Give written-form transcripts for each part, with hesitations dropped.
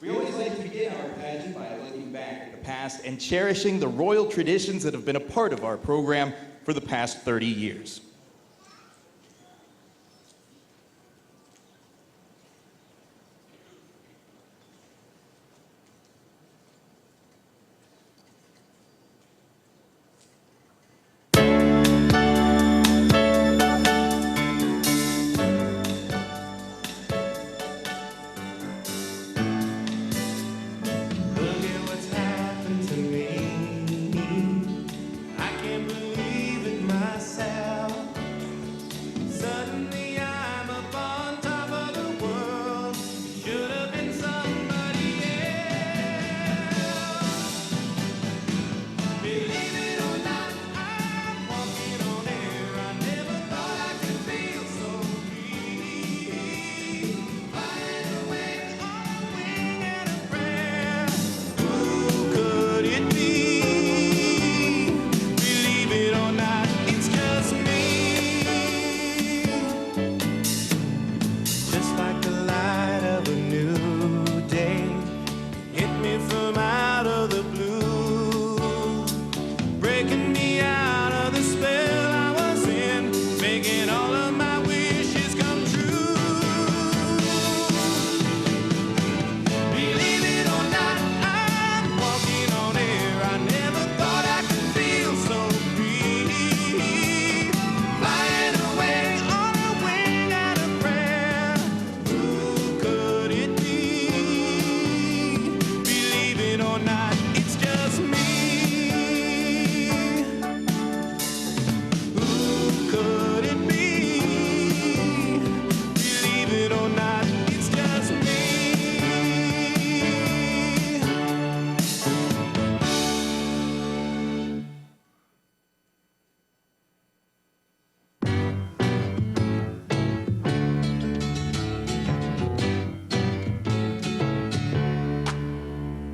We always like to begin our pageant by looking back at the past and cherishing the royal traditions that have been a part of our program for the past 30 years.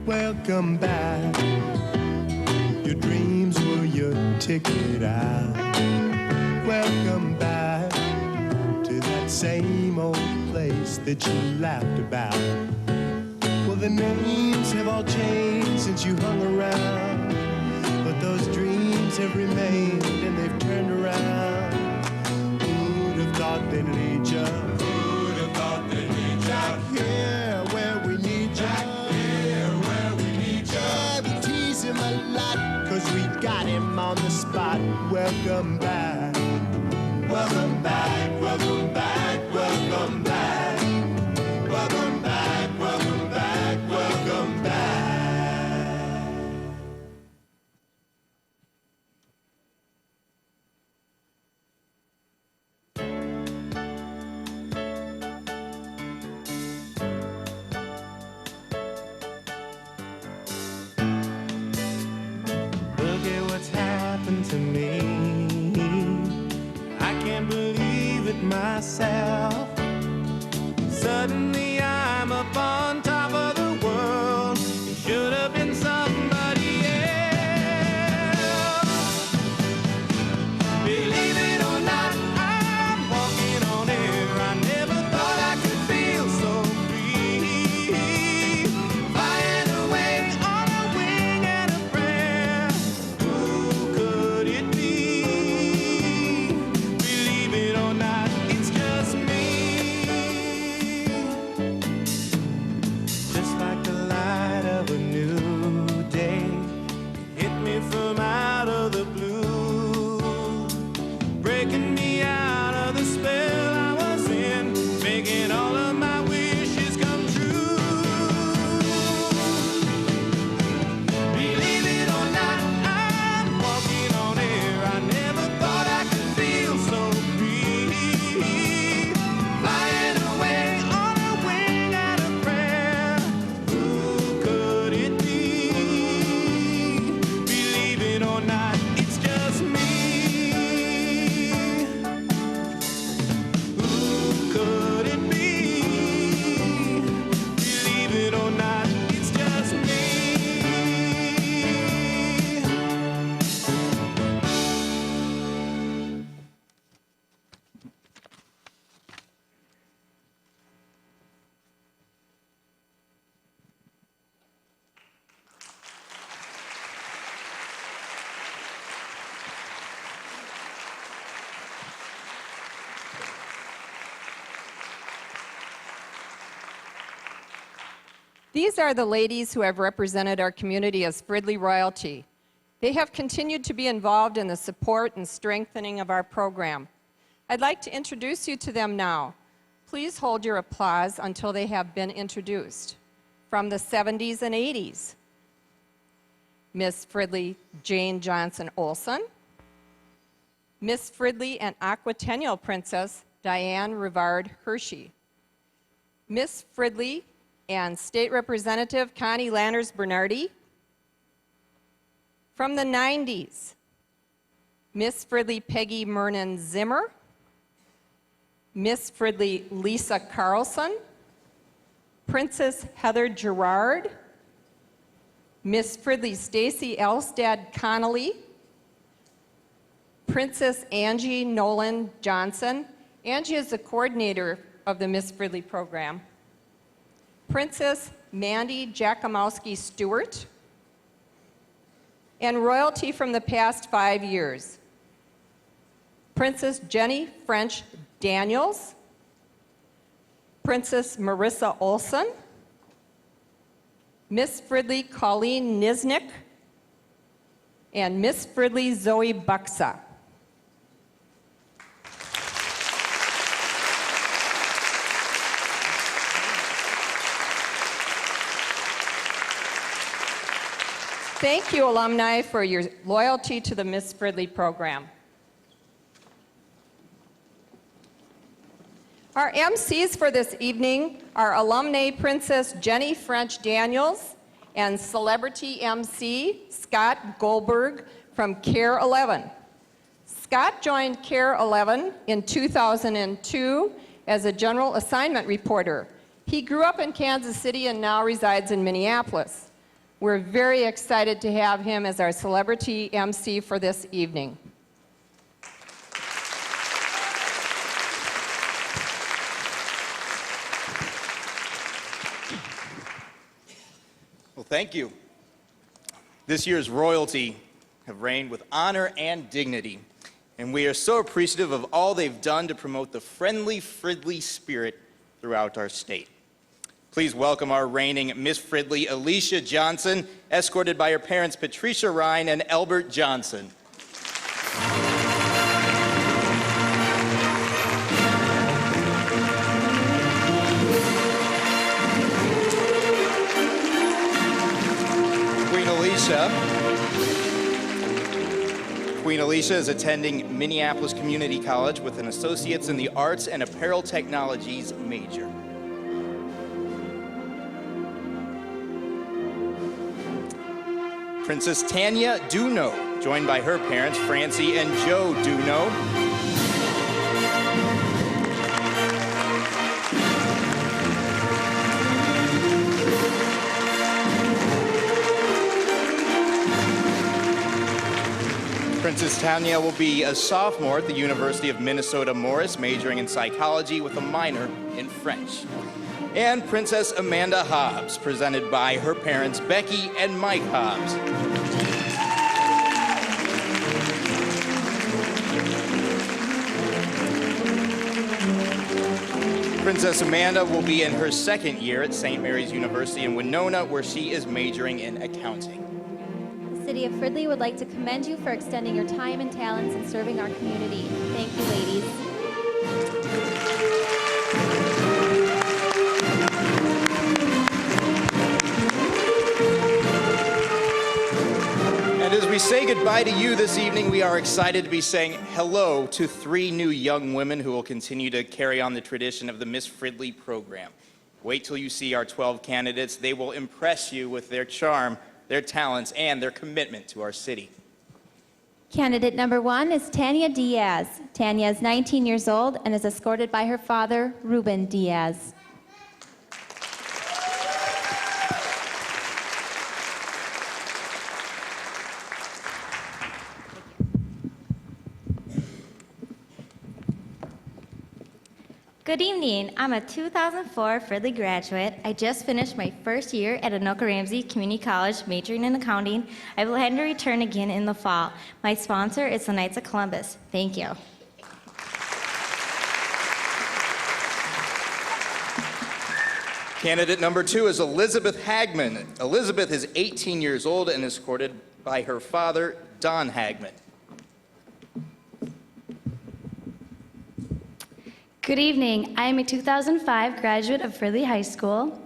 Welcome back. Your dreams were your ticket out. Welcome back to that same old place that you laughed about. Well, the names have all changed since you hung around, but those dreams have remained and they've turned around. Who'd have thought they'd lead you? Who'd have thought they'd lead you? Back here where we need you. Him a lot, 'cause we got him on the spot. Welcome back. Welcome back, welcome back, welcome back. Welcome back, welcome back, welcome back. To me, I can't believe These are the ladies who have represented our community as Fridley royalty. They have continued to be involved in the support and strengthening of our program. I'd like to introduce you to them now. Please hold your applause until they have been introduced. From the 70s and 80s, Miss Fridley Jane Johnson Olson, Miss Fridley and Aquatennial Princess Diane Rivard Hershey, Miss Fridley and State Representative Connie Landers Bernardi. From the 90s, Miss Fridley Peggy Mernon Zimmer, Miss Fridley Lisa Carlson, Princess Heather Gerard, Miss Fridley Stacy Elstad Connolly, Princess Angie Nolan Johnson. Angie is the coordinator of the Miss Fridley program. Princess Mandy Jakimowski Stewart, and royalty from the past 5 years, Princess Jenny French Daniels, Princess Marissa Olson, Miss Fridley Colleen Nisnik, and Miss Fridley Zoe Buxa. Thank you, alumni, for your loyalty to the Miss Fridley program. Our MCs for this evening are alumni Princess Jenny French Daniels and celebrity MC Scott Goldberg from CARE 11. Scott joined CARE 11 in 2002 as a general assignment reporter. He grew up in Kansas City and now resides in Minneapolis. We're very excited to have him as our celebrity MC for this evening. Well, thank you. This year's royalty have reigned with honor and dignity, and we are so appreciative of all they've done to promote the friendly Fridley spirit throughout our state. Please welcome our reigning Miss Fridley, Alicia Johnson, escorted by her parents, Patricia Ryan and Albert Johnson. Queen Alicia is attending Minneapolis Community College with an associate's in the Arts and Apparel Technologies major. Princess Tanya Duno, joined by her parents, Francie and Joe Duno. Princess Tanya will be a sophomore at the University of Minnesota Morris, majoring in psychology with a minor in French. And Princess Amanda Hobbs, presented by her parents, Becky and Mike Hobbs. Princess Amanda will be in her second year at St. Mary's University in Winona, where she is majoring in accounting. The City of Fridley would like to commend you for extending your time and talents in serving our community. Thank you, ladies. And as we say goodbye to you this evening, we are excited to be saying hello to 3 new young women who will continue to carry on the tradition of the Miss Fridley program. Wait till you see our 12 candidates. They will impress you with their charm, their talents, and their commitment to our city. Candidate number 1 is Tanya Diaz. Tanya is 19 years old and is escorted by her father, Ruben Diaz. Good evening. I'm a 2004 Fridley graduate. I just finished my first year at Anoka Ramsey Community College, majoring in accounting. I plan to return again in the fall. My sponsor is the Knights of Columbus. Thank you. Candidate number 2 is Elizabeth Hagman. Elizabeth is 18 years old and is escorted by her father, Don Hagman. Good evening. I am a 2005 graduate of Fridley High School.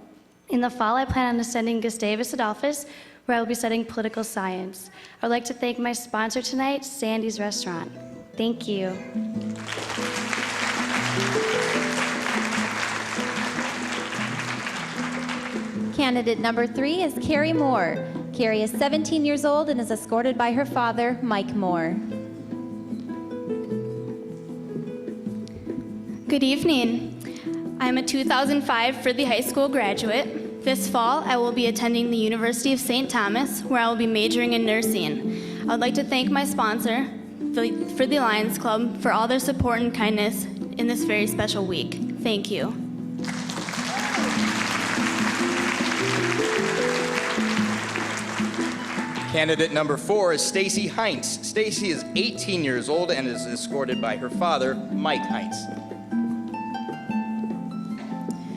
In the fall, I plan on attending Gustavus Adolphus, where I will be studying political science. I would like to thank my sponsor tonight, Sandy's Restaurant. Thank you. Candidate number 3 is Carrie Moore. Carrie is 17 years old and is escorted by her father, Mike Moore. Good evening. I'm a 2005 Fridley High School graduate. This fall, I will be attending the University of St. Thomas, where I will be majoring in nursing. I would like to thank my sponsor, the Fridley Lions Club, for all their support and kindness in this very special week. Thank you. Candidate number 4 is Stacy Heinz. Stacy is 18 years old and is escorted by her father, Mike Heinz.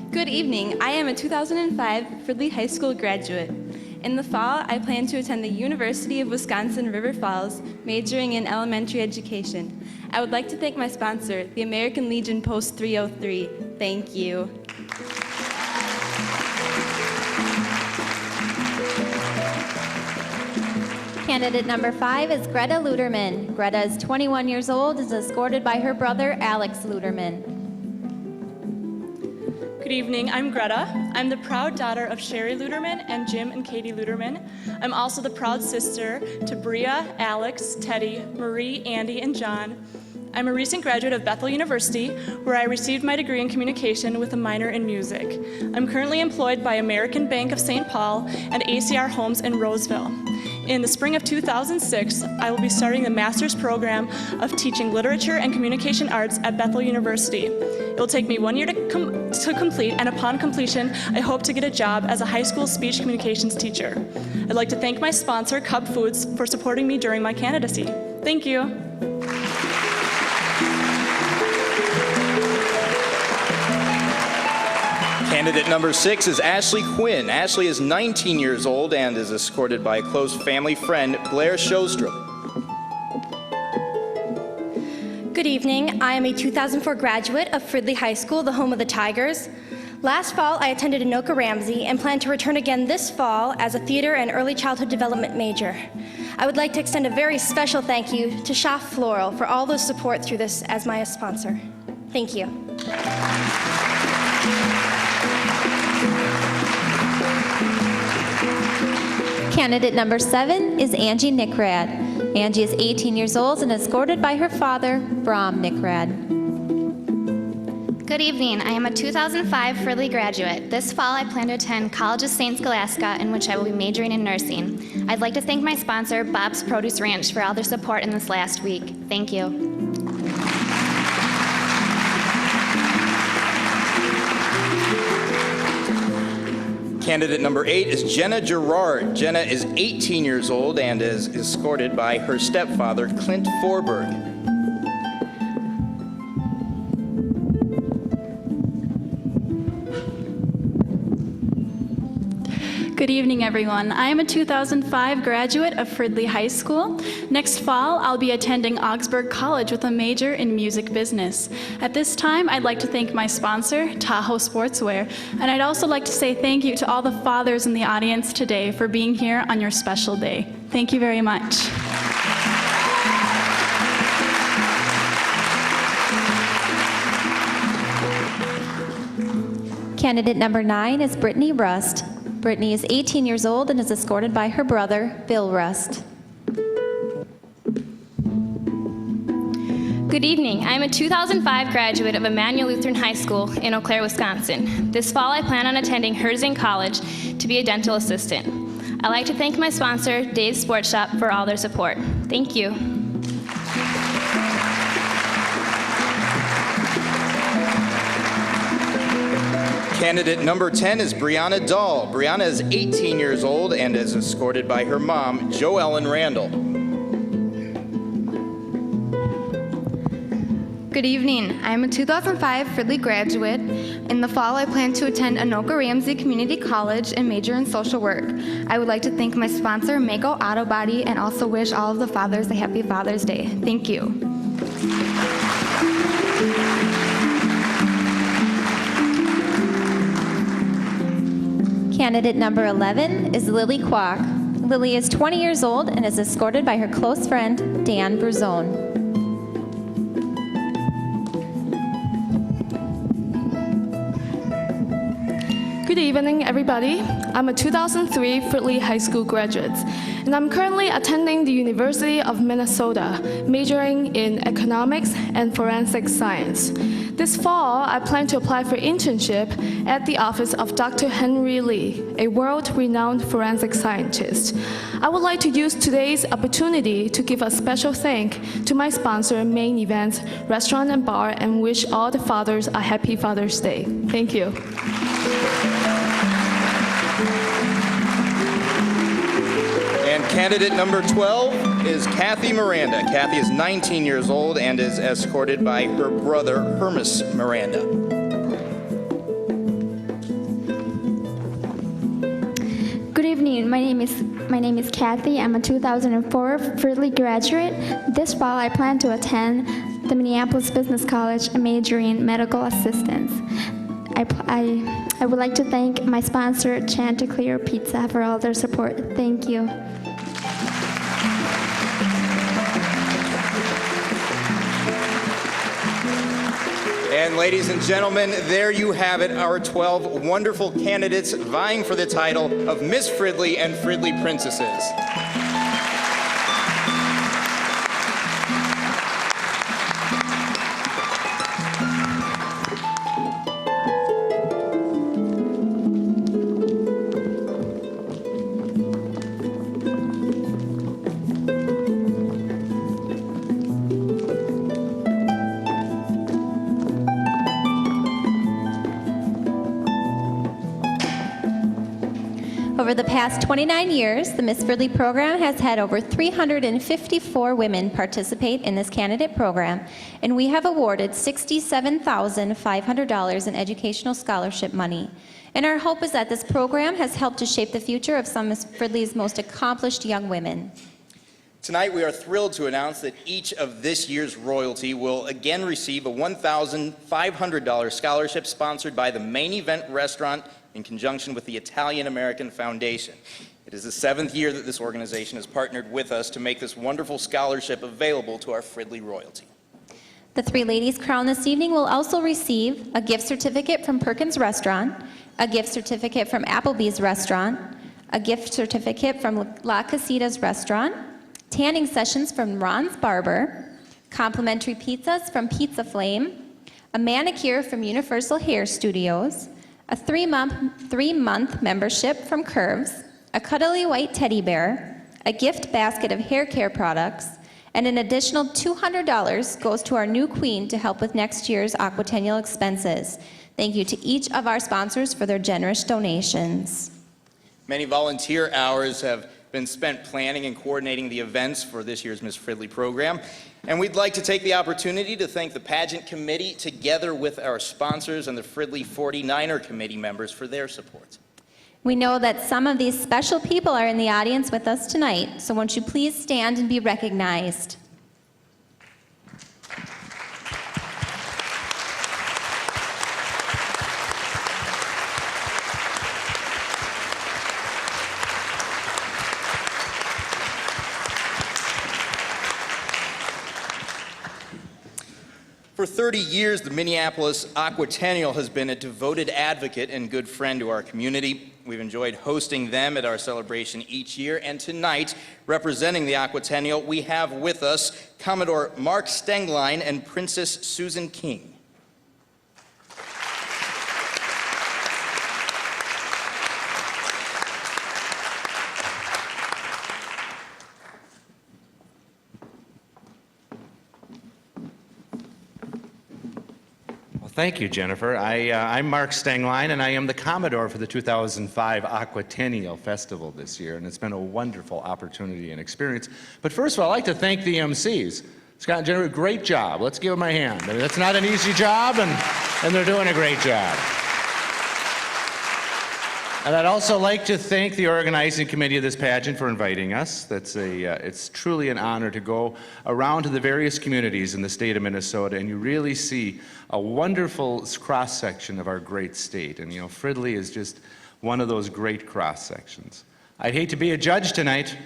Good evening. I am a 2005 Fridley High School graduate. In the fall, I plan to attend the University of Wisconsin River Falls, majoring in elementary education. I would like to thank my sponsor, the American Legion Post 303. Thank you. Candidate number 5 is Greta Luderman. Greta is 21 years old and is escorted by her brother, Alex Luderman. Good evening, I'm Greta. I'm the proud daughter of Sherry Luderman and Jim and Katie Luderman. I'm also the proud sister to Bria, Alex, Teddy, Marie, Andy, and John. I'm a recent graduate of Bethel University, where I received my degree in communication with a minor in music. I'm currently employed by American Bank of St. Paul and ACR Homes in Roseville. In the spring of 2006, I will be starting the master's program of teaching literature and communication arts at Bethel University. It will take me 1 year to complete, and upon completion, I hope to get a job as a high school speech communications teacher. I'd like to thank my sponsor, Cub Foods, for supporting me during my candidacy. Thank you. Candidate number 6 is Ashley Quinn. Ashley is 19 years old and is escorted by a close family friend, Blair Shostrom. Good evening. I am a 2004 graduate of Fridley High School, the home of the Tigers. Last fall, I attended Anoka Ramsey and plan to return again this fall as a theater and early childhood development major. I would like to extend a very special thank you to Schaff Floral for all the support through this as my sponsor. Thank you. Candidate number 7 is Angie Nickrad. Angie is 18 years old and is escorted by her father, Bram Nickrad. Good evening. I am a 2005 Fridley graduate. This fall, I plan to attend College of St. Scholastica, in which I will be majoring in nursing. I'd like to thank my sponsor, Bob's Produce Ranch, for all their support in this last week. Thank you. Candidate number 8 is Jenna Gerard. Jenna is 18 years old and is escorted by her stepfather, Clint Forberg. Good evening, everyone. I am a 2005 graduate of Fridley High School. Next fall, I'll be attending Augsburg College with a major in music business. At this time, I'd like to thank my sponsor, Tahoe Sportswear, and I'd also like to say thank you to all the fathers in the audience today for being here on your special day. Thank you very much. Candidate number 9 is Brittany Rust. Brittany is 18 years old and is escorted by her brother, Bill Rust. Good evening. I am a 2005 graduate of Emmanuel Lutheran High School in Eau Claire, Wisconsin. This fall, I plan on attending Herzing College to be a dental assistant. I'd like to thank my sponsor, Days Sports Shop, for all their support. Thank you. Candidate number 10 is Brianna Dahl. Brianna is 18 years old and is escorted by her mom, JoEllen Randall. Good evening. I'm a 2005 Fridley graduate. In the fall, I plan to attend Anoka Ramsey Community College and major in social work. I would like to thank my sponsor, Mako Auto Body, and also wish all of the fathers a happy Father's Day. Thank you. Candidate number 11 is Lily Kwok. Lily is 20 years old and is escorted by her close friend, Dan Bruzone. Good evening, everybody. I'm a 2003 Fridley High School graduate, and I'm currently attending the University of Minnesota, majoring in economics and forensic science. This fall, I plan to apply for internship at the office of Dr. Henry Lee, a world-renowned forensic scientist. I would like to use today's opportunity to give a special thank to my sponsor, Main Event Restaurant and Bar, and wish all the fathers a happy Father's Day. Thank you. And candidate number 12 is Kathy Miranda. Kathy is 19 years old and is escorted by her brother, Hermes Miranda. Good evening. My name is Kathy. I'm a 2004 Fridley graduate. This fall, I plan to attend the Minneapolis Business College and majoring in medical assistance. I would like to thank my sponsor, Chanticleer Pizza, for all their support. Thank you. And ladies and gentlemen, there you have it, our 12 wonderful candidates vying for the title of Miss Fridley and Fridley Princesses. Over the past 29 years, the Miss Fridley program has had over 354 women participate in this candidate program, and we have awarded $67,500 in educational scholarship money. And our hope is that this program has helped to shape the future of some of Miss Fridley's most accomplished young women. Tonight, we are thrilled to announce that each of this year's royalty will again receive a $1,500 scholarship sponsored by the Main Event Restaurant in conjunction with the Italian American Foundation. It is the 7th year that this organization has partnered with us to make this wonderful scholarship available to our Fridley royalty. The 3 ladies crowned this evening will also receive a gift certificate from Perkins Restaurant, a gift certificate from Applebee's Restaurant, a gift certificate from La Casitas Restaurant, tanning sessions from Ron's Barber, complimentary pizzas from Pizza Flame, a manicure from Universal Hair Studios, a 3-month membership from Curves, a cuddly white teddy bear, a gift basket of hair care products, and an additional $200 goes to our new queen to help with next year's aquatennial expenses. Thank you to each of our sponsors for their generous donations. Many volunteer hours have been spent planning and coordinating the events for this year's Miss Fridley program. And we'd like to take the opportunity to thank the pageant committee together with our sponsors and the Fridley 49er committee members for their support. We know that some of these special people are in the audience with us tonight, so won't you please stand and be recognized? For 30 years, the Minneapolis Aquatennial has been a devoted advocate and good friend to our community. We've enjoyed hosting them at our celebration each year, and tonight, representing the Aquatennial, we have with us Commodore Mark Stenglein and Princess Susan King. Thank you, Jennifer. I'm Mark Stenglein, and I am the Commodore for the 2005 Aquatennial Festival this year, and it's been a wonderful opportunity and experience. But first of all, I'd like to thank the MCs. Scott and Jennifer, great job. Let's give them a hand. I mean, that's not an easy job, and they're doing a great job. And I'd also like to thank the organizing committee of this pageant for inviting us. It's truly an honor to go around to the various communities in the state of Minnesota, and you really see a wonderful cross-section of our great state. And Fridley is just one of those great cross-sections. I'd hate to be a judge tonight.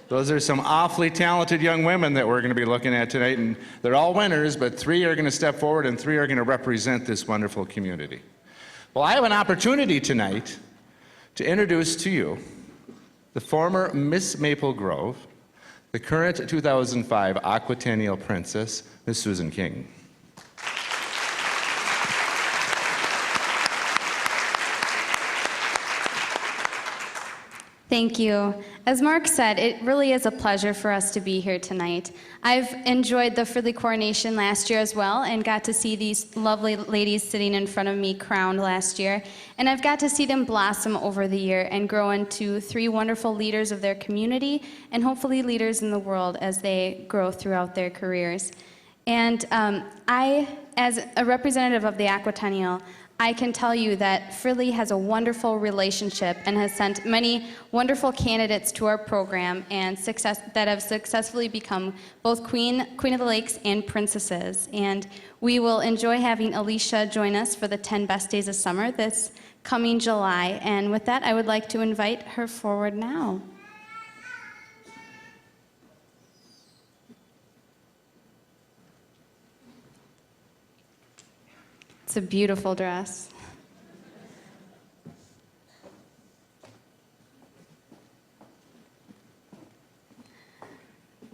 Those are some awfully talented young women that we're going to be looking at tonight, and they're all winners, but 3 are going to step forward and 3 are going to represent this wonderful community. Well, I have an opportunity tonight to introduce to you the former Miss Maple Grove, the current 2005 Aquatennial Princess, Miss Susan King. Thank you. As Mark said, it really is a pleasure for us to be here tonight. I've enjoyed the Fridley coronation last year as well and got to see these lovely ladies sitting in front of me crowned last year. And I've got to see them blossom over the year and grow into 3 wonderful leaders of their community and hopefully leaders in the world as they grow throughout their careers. And I, as a representative of the Aquatennial, I can tell you that Fridley has a wonderful relationship and has sent many wonderful candidates to our program and that have successfully become both Queen of the Lakes and princesses. And we will enjoy having Alicia join us for the 10 Best Days of Summer this coming July. And with that, I would like to invite her forward now. It's a beautiful dress.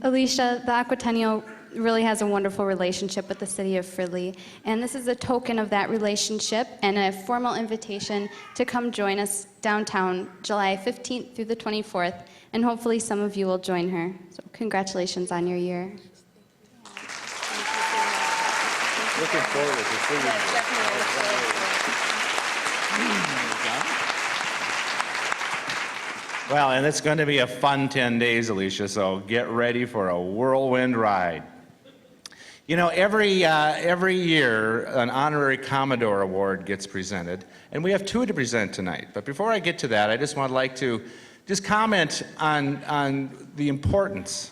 Alicia, the Aquatennial really has a wonderful relationship with the city of Fridley, and this is a token of that relationship and a formal invitation to come join us downtown July 15th through the 24th, and hopefully some of you will join her. So congratulations on your year. Looking forward to seeing you. Well, and it's going to be a fun 10 days, Alicia, so get ready for a whirlwind ride. Every year, an honorary Commodore Award gets presented, and we have 2 to present tonight. But before I get to that, I just would like to just comment on the importance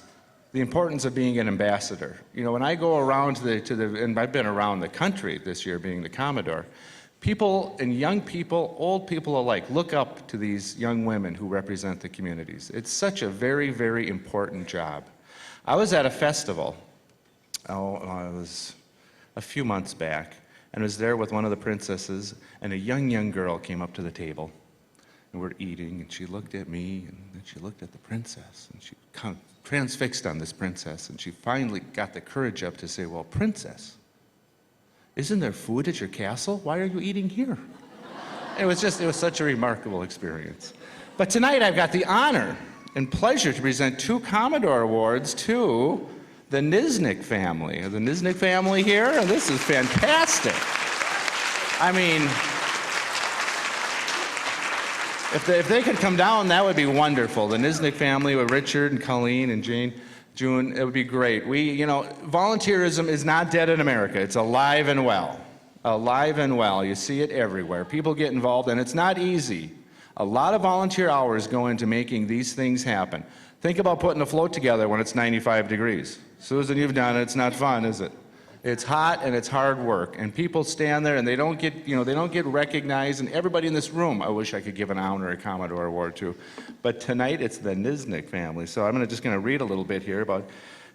of being an ambassador. When I go around and I've been around the country this year being the Commodore, people and young people, old people alike, look up to these young women who represent the communities. It's such a very, very important job. I was at a festival, it was a few months back, and was there with one of the princesses, and a young girl came up to the table, and we're eating, and she looked at me, and then she looked at the princess, and she transfixed on this princess, and she finally got the courage up to say, "Well, princess, isn't there food at your castle? Why are you eating here?" It was such a remarkable experience. But tonight I've got the honor and pleasure to present 2 Commodore Awards to the Nisnik family. The Nisnik family here, this is fantastic. I mean, if they could come down, that would be wonderful. The Nisnik family with Richard and Colleen and June, it would be great. Volunteerism is not dead in America. It's alive and well. Alive and well. You see it everywhere. People get involved, and it's not easy. A lot of volunteer hours go into making these things happen. Think about putting a float together when it's 95 degrees. Susan, you've done it. It's not fun, is it? It's hot and it's hard work, and people stand there and they don't get recognized. And everybody in this room, I wish I could give an honorary Commodore Award to, but tonight it's the Nisnik family. So I'm just going to read a little bit here about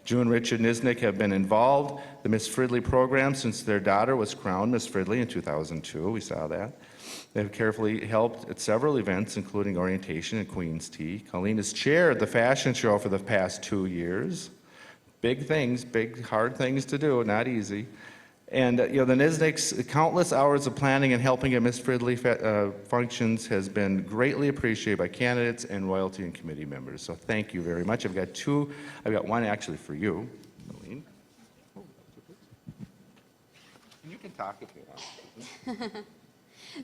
June and Richard Nisnik have been involved in the Miss Fridley program since their daughter was crowned Miss Fridley in 2002. We saw that. They've carefully helped at several events, including orientation and Queen's Tea. Colleen has chaired the fashion show for the past 2 years. Big things, big, hard things to do, not easy. And the Nisnik's countless hours of planning and helping at Miss Fridley functions has been greatly appreciated by candidates and royalty and committee members. So thank you very much. I've got one actually for you, Colleen. And you can talk if you want.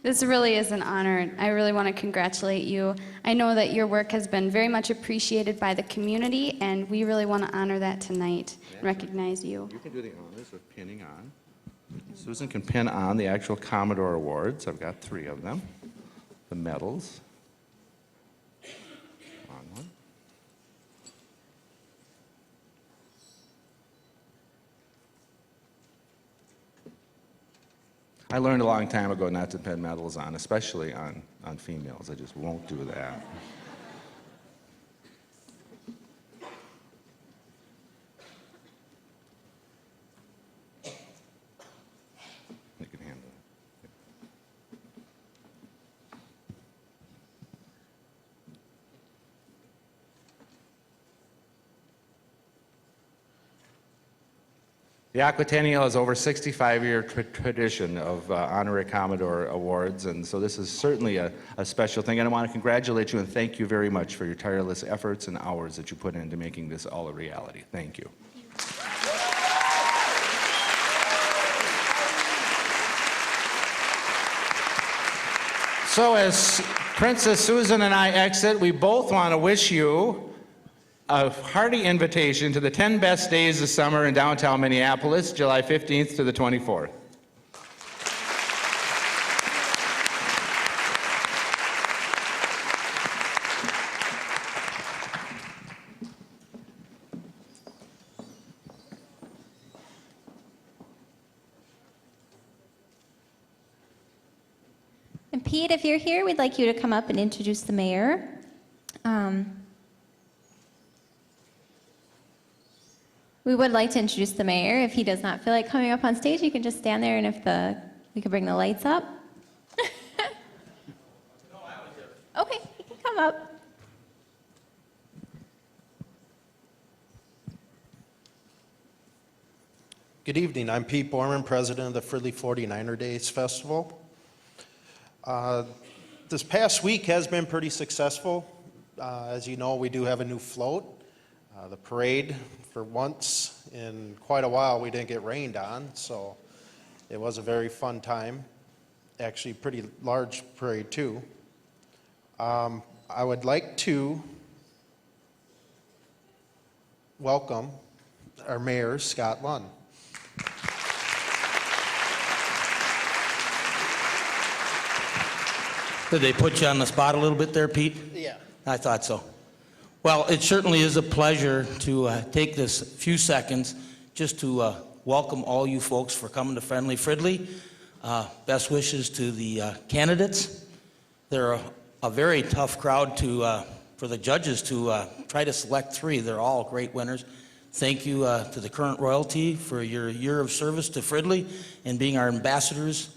This really is an honor. I really want to congratulate you. I know that your work has been very much appreciated by the community, and we really want to honor that tonight and recognize you. You can do the honors of pinning on. Susan can pin on the actual Commodore Awards. I've got 3 of them. The medals. On one. I learned a long time ago not to pin medals on, especially on females. I just won't do that. You can handle it. The Aquatennial has over 65-year tradition of honorary Commodore Awards, and so this is certainly a special thing. And I want to congratulate you and thank you very much for your tireless efforts and hours that you put into making this all a reality. Thank you. So as Princess Susan and I exit, we both want to wish you a hearty invitation to the 10 best days of summer in downtown Minneapolis, July 15th to the 24th. And Pete, if you're here, we'd like you to come up and introduce the mayor. We would like to introduce the mayor. If he does not feel like coming up on stage, you can just stand there, and if we could bring the lights up. Okay, he can come up. Good evening. I'm Pete Borman, president of the Fridley 49er Days Festival. This past week has been pretty successful. As you know, we do have a new float. The parade, for once in quite a while, we didn't get rained on, so it was a very fun time. Actually, pretty large parade, too. I would like to welcome our mayor, Scott Lund. Did they put you on the spot a little bit there, Pete? Yeah. I thought so. Well, it certainly is a pleasure to take this few seconds just to welcome all you folks for coming to Friendly Fridley. Best wishes to the candidates. They're a very tough crowd for the judges to try to select 3. They're all great winners. Thank you to the current royalty for your year of service to Fridley and being our ambassadors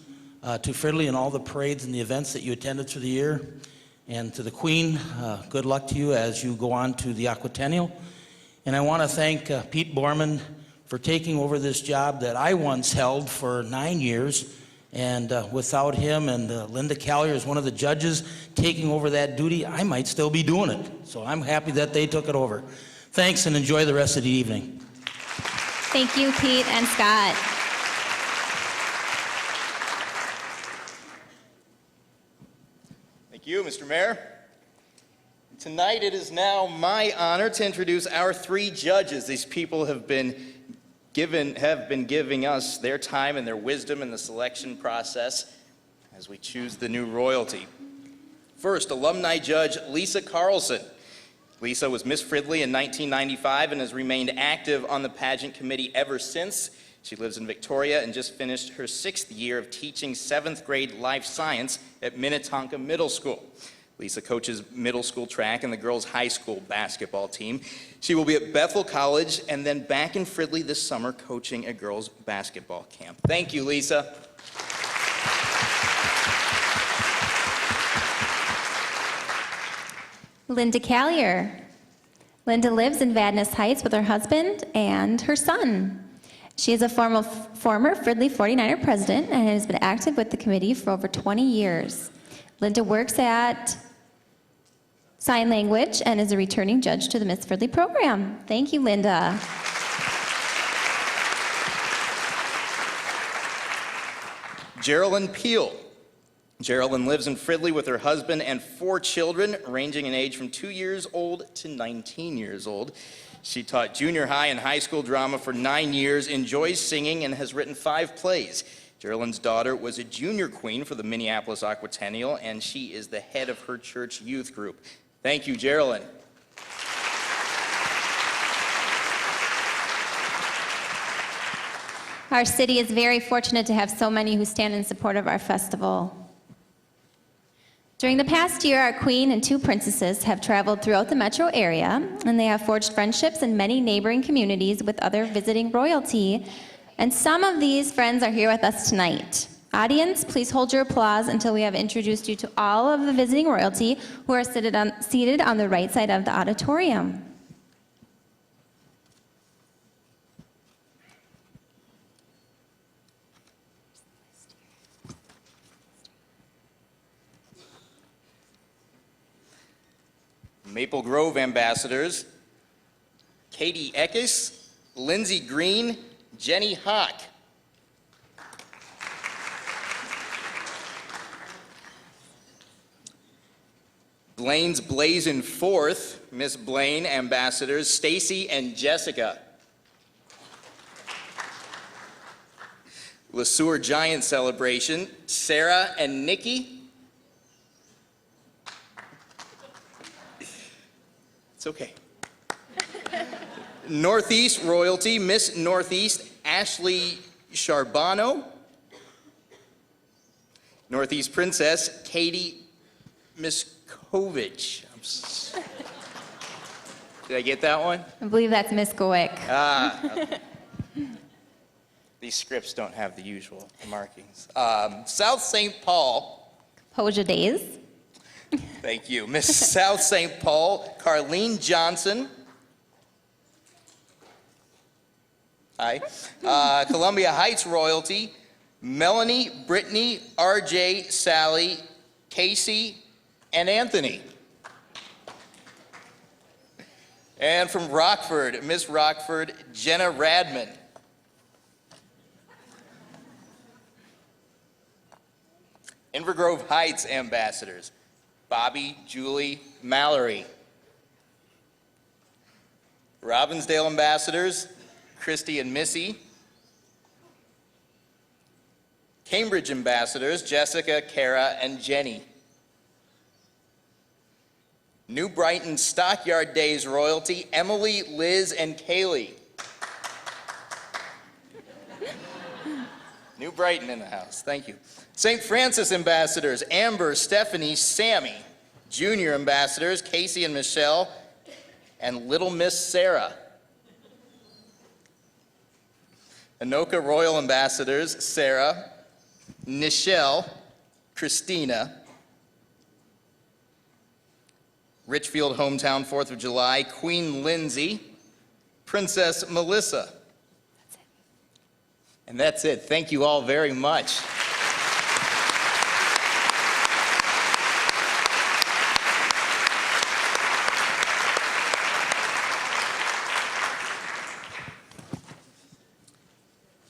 to Fridley and all the parades and the events that you attended through the year. And to the Queen, good luck to you as you go on to the Aquatennial. And I want to thank Pete Borman for taking over this job that I once held for 9 years. And without him and Linda Callier as one of the judges taking over that duty, I might still be doing it. So I'm happy that they took it over. Thanks, and enjoy the rest of the evening. Thank you, Pete and Scott. Thank you, Mr. Mayor. Tonight it is now my honor to introduce our 3 judges. These people have been giving us their time and their wisdom in the selection process as we choose the new royalty. First, alumni judge Lisa Carlson. Lisa was Miss Fridley in 1995 and has remained active on the pageant committee ever since. She lives in Victoria and just finished her 6th year of teaching 7th grade life science at Minnetonka Middle School. Lisa coaches middle school track and the girls' high school basketball team. She will be at Bethel College and then back in Fridley this summer coaching a girls' basketball camp. Thank you, Lisa. Linda Callier. Linda lives in Vadnais Heights with her husband and her son. She is a former Fridley 49er president and has been active with the committee for over 20 years. Linda works at Sign Language and is a returning judge to the Miss Fridley program. Thank you, Linda. Geraldine Peel. Geraldine lives in Fridley with her husband and 4 children, ranging in age from 2 years old to 19 years old. She taught junior high and high school drama for 9 years, enjoys singing, and has written 5 plays. Geraldine's daughter was a junior queen for the Minneapolis Aquatennial, and she is the head of her church youth group. Thank you, Geraldine. Our city is very fortunate to have so many who stand in support of our festival. During the past year, our queen and 2 princesses have traveled throughout the metro area, and they have forged friendships in many neighboring communities with other visiting royalty, and some of these friends are here with us tonight. Audience, please hold your applause until we have introduced you to all of the visiting royalty who are seated on the right side of the auditorium. Maple Grove ambassadors, Katie Eckes, Lindsay Green, Jenny Hawk. Blaine's Blazin' Forth, Miss Blaine ambassadors, Stacy and Jessica. LeSueur Giant celebration, Sarah and Nikki. It's okay. Northeast royalty, Miss Northeast, Ashley Charbonneau. Northeast princess, Katie Miskovich. Did I get that one? I believe that's Miss Gowick. Okay. These scripts don't have the usual markings. South St. Paul. Composure Days. Thank you. Miss South St. Paul, Carlene Johnson. Hi. Columbia Heights royalty, Melanie, Brittany, RJ, Sally, Casey, and Anthony. And from Rockford, Miss Rockford, Jenna Radman. Invergrove Heights ambassadors, Bobby, Julie, Mallory. Robbinsdale ambassadors, Christy and Missy. Cambridge ambassadors, Jessica, Kara, and Jenny. New Brighton Stockyard Days royalty, Emily, Liz, and Kaylee. New Brighton in the house, thank you. St. Francis ambassadors, Amber, Stephanie, Sammy. Junior ambassadors, Casey and Michelle, and Little Miss Sarah. Anoka Royal ambassadors, Sarah, Nichelle, Christina. Richfield hometown 4th of July, Queen Lindsay, Princess Melissa. And that's it. Thank you all very much.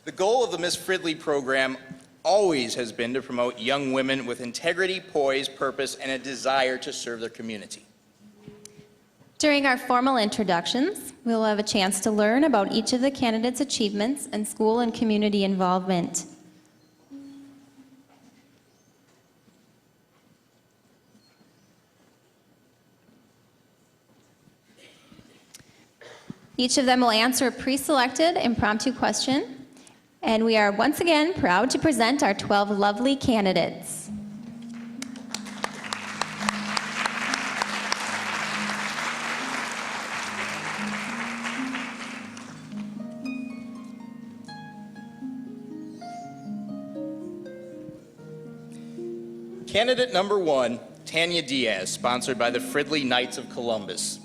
The goal of the Miss Fridley program always has been to promote young women with integrity, poise, purpose, and a desire to serve their community. During our formal introductions, we will have a chance to learn about each of the candidates' achievements and school and community involvement. Each of them will answer a pre-selected impromptu question, and we are once again proud to present our 12 lovely candidates. Candidate number 1, Tanya Diaz, sponsored by the Fridley Knights of Columbus.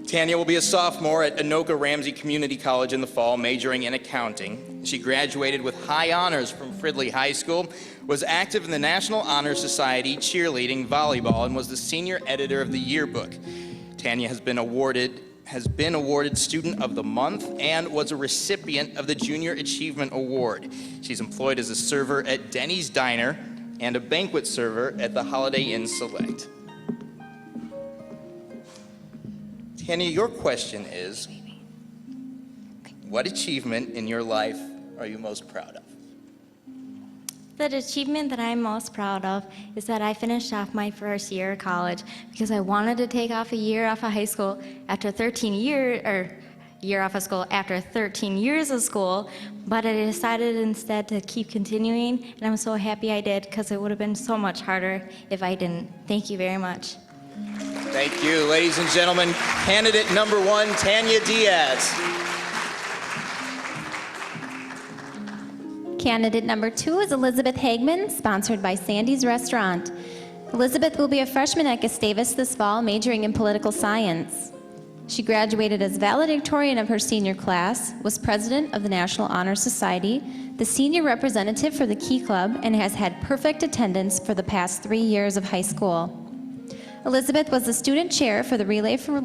Tanya will be a sophomore at Anoka Ramsey Community College in the fall, majoring in accounting. She graduated with high honors from Fridley High School, was active in the National Honor Society, cheerleading, volleyball, and was the senior editor of the yearbook. Tanya has been awarded Student of the Month and was a recipient of the Junior Achievement Award. She's employed as a server at Denny's Diner and a banquet server at the Holiday Inn Select. Tanya, your question is, what achievement in your life are you most proud of? The achievement that I'm most proud of is that I finished off my first year of college because I wanted to take off a year off of high school after 13 years, or year off of school after 13 years of school, but I decided instead to keep continuing, and I'm so happy I did because it would have been so much harder if I didn't. Thank you very much. Thank you, ladies and gentlemen. Candidate number 1, Tanya Diaz. Candidate number 2 is Elizabeth Hagman, sponsored by Sandy's Restaurant. Elizabeth will be a freshman at Gustavus this fall, majoring in political science. She graduated as valedictorian of her senior class, was president of the National Honor Society, the senior representative for the Key Club, and has had perfect attendance for the past 3 years of high school. Elizabeth was the student chair for the Relay for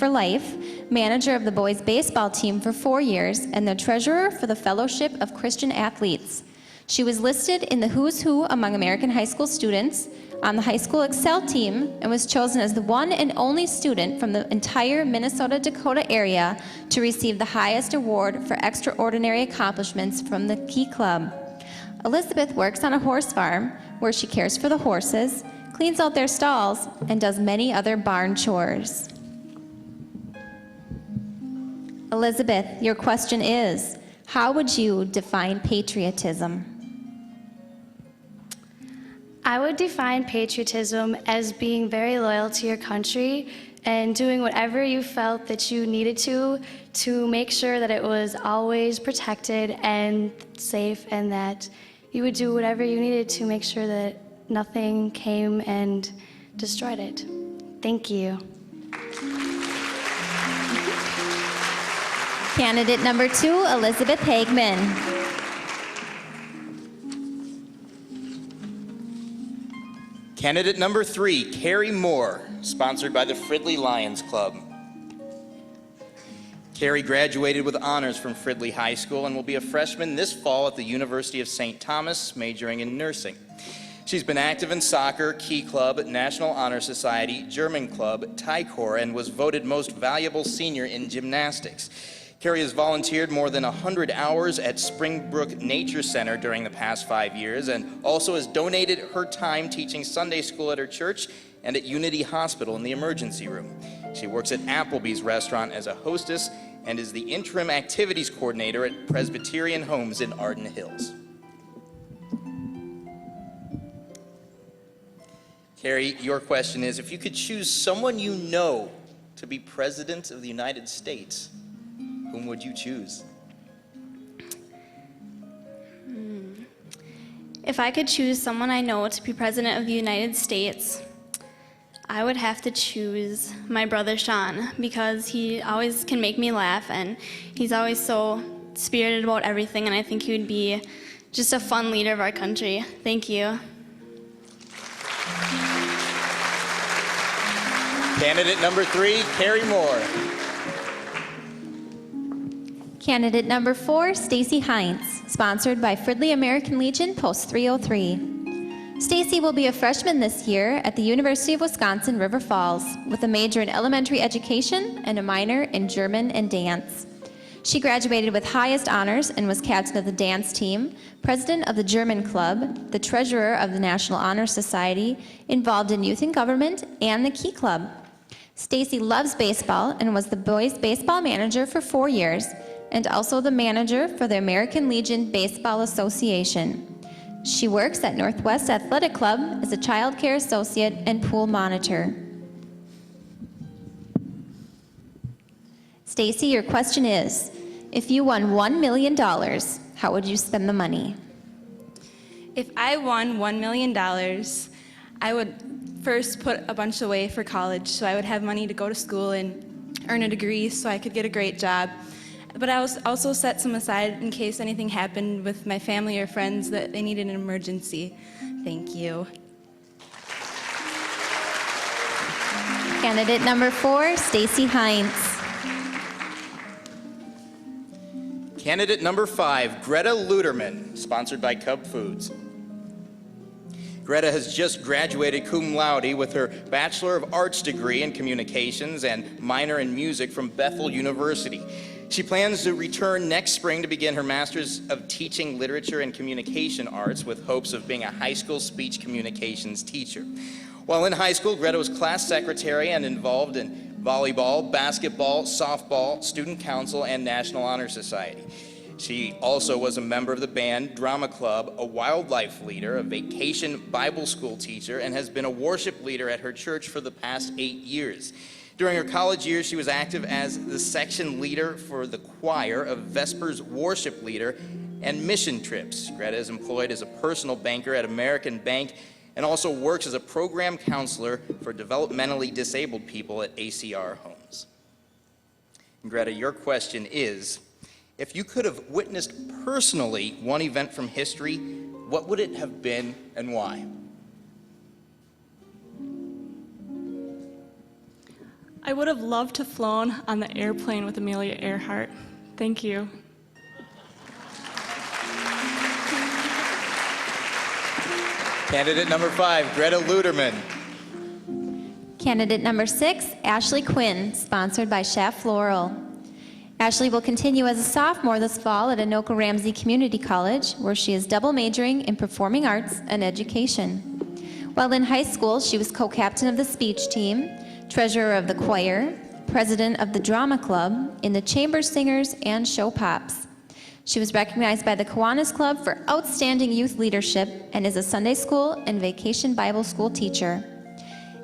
Life, manager of the boys baseball team for 4 years, and the treasurer for the Fellowship of Christian Athletes. She was listed in the Who's Who among American high school students on the high school Excel team and was chosen as the one and only student from the entire Minnesota-Dakota area to receive the highest award for extraordinary accomplishments from the Key Club. Elizabeth works on a horse farm where she cares for the horses, cleans out their stalls, and does many other barn chores. Elizabeth, your question is, how would you define patriotism? I would define patriotism as being very loyal to your country and doing whatever you felt that you needed to make sure that it was always protected and safe, and that you would do whatever you needed to make sure that nothing came and destroyed it. Thank you. Candidate number 2, Elizabeth Hagman. Candidate number 3, Carrie Moore, sponsored by the Fridley Lions Club. Carrie graduated with honors from Fridley High School and will be a freshman this fall at the University of St. Thomas, majoring in nursing. She's been active in soccer, Key Club, National Honor Society, German Club, Thai Corps, and was voted most valuable senior in gymnastics. Carrie has volunteered more than 100 hours at Springbrook Nature Center during the past 5 years, and also has donated her time teaching Sunday school at her church and at Unity Hospital in the emergency room. She works at Applebee's restaurant as a hostess and is the interim activities coordinator at Presbyterian Homes in Arden Hills. Carrie, your question is, if you could choose someone you know to be President of the United States, whom would you choose? If I could choose someone I know to be President of the United States, I would have to choose my brother Sean, because he always can make me laugh and he's always so spirited about everything, and I think he would be just a fun leader of our country. Thank you. Candidate number 3, Carrie Moore. Candidate number 4, Stacy Hines, sponsored by Fridley American Legion, Post 303. Stacy will be a freshman this year at the University of Wisconsin River Falls with a major in elementary education and a minor in German and dance. She graduated with highest honors and was captain of the dance team, president of the German Club, the treasurer of the National Honor Society, involved in youth and government, and the Key Club. Stacy loves baseball and was the boys' baseball manager for 4 years, and also the manager for the American Legion Baseball Association. She works at Northwest Athletic Club as a child care associate and pool monitor. Stacy, your question is, if you won $1 million, how would you spend the money? If I won $1 million, I would first put a bunch away for college, so I would have money to go to school and earn a degree so I could get a great job. But I also set some aside in case anything happened with my family or friends that they needed an emergency. Thank you. Candidate number 4, Stacy Hines. Candidate number 5, Greta Luderman, sponsored by Cub Foods. Greta has just graduated cum laude with her Bachelor of Arts degree in Communications and minor in music from Bethel University. She plans to return next spring to begin her Master's of Teaching Literature and Communication Arts with hopes of being a high school speech communications teacher. While in high school, Greta was class secretary and involved in volleyball, basketball, softball, student council, and National Honor Society. She also was a member of the band, drama club, a wildlife leader, a vacation Bible school teacher, and has been a worship leader at her church for the past 8 years. During her college years, she was active as the section leader for the choir, a Vespers worship leader, and mission trips. Greta is employed as a personal banker at American Bank and also works as a program counselor for developmentally disabled people at ACR Homes. And Greta, your question is, if you could have witnessed personally one event from history, what would it have been and why? I would have loved to have flown on the airplane with Amelia Earhart. Thank you. Candidate number 5, Greta Luderman. Candidate number 6, Ashley Quinn, sponsored by Chef Floral. Ashley will continue as a sophomore this fall at Anoka Ramsey Community College, where she is double majoring in performing arts and education. While in high school, she was co-captain of the speech team, treasurer of the choir, president of the drama club, in the chamber singers, and show pops. She was recognized by the Kiwanis Club for outstanding youth leadership and is a Sunday school and vacation Bible school teacher.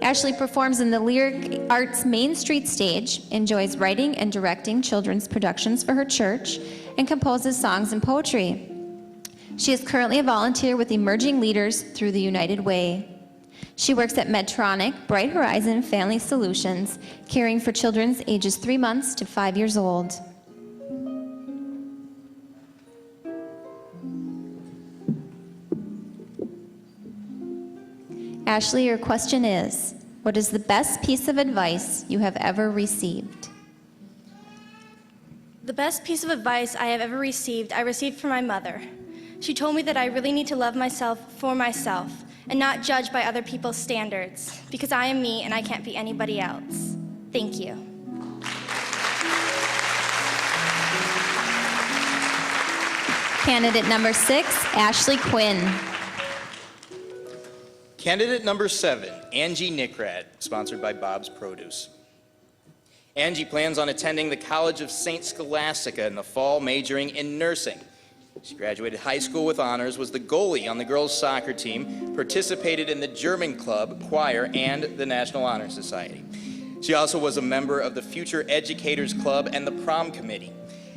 Ashley performs in the Lyric Arts Main Street stage, enjoys writing and directing children's productions for her church, and composes songs and poetry. She is currently a volunteer with Emerging Leaders through the United Way. She works at Medtronic Bright Horizon Family Solutions, caring for children ages 3 months to 5 years old. Ashley, your question is, what is the best piece of advice you have ever received? The best piece of advice I have ever received, I received from my mother. She told me that I really need to love myself for myself and not judge by other people's standards, because I am me and I can't be anybody else. Thank you. Candidate number 6, Ashley Quinn. Candidate number 7, Angie Nickrad, sponsored by Bob's Produce. Angie plans on attending the College of St. Scholastica in the fall, majoring in nursing. She graduated high school with honors, was the goalie on the girls' soccer team, participated in the German club, choir, and the National Honor Society. She also was a member of the Future Educators Club and the prom committee.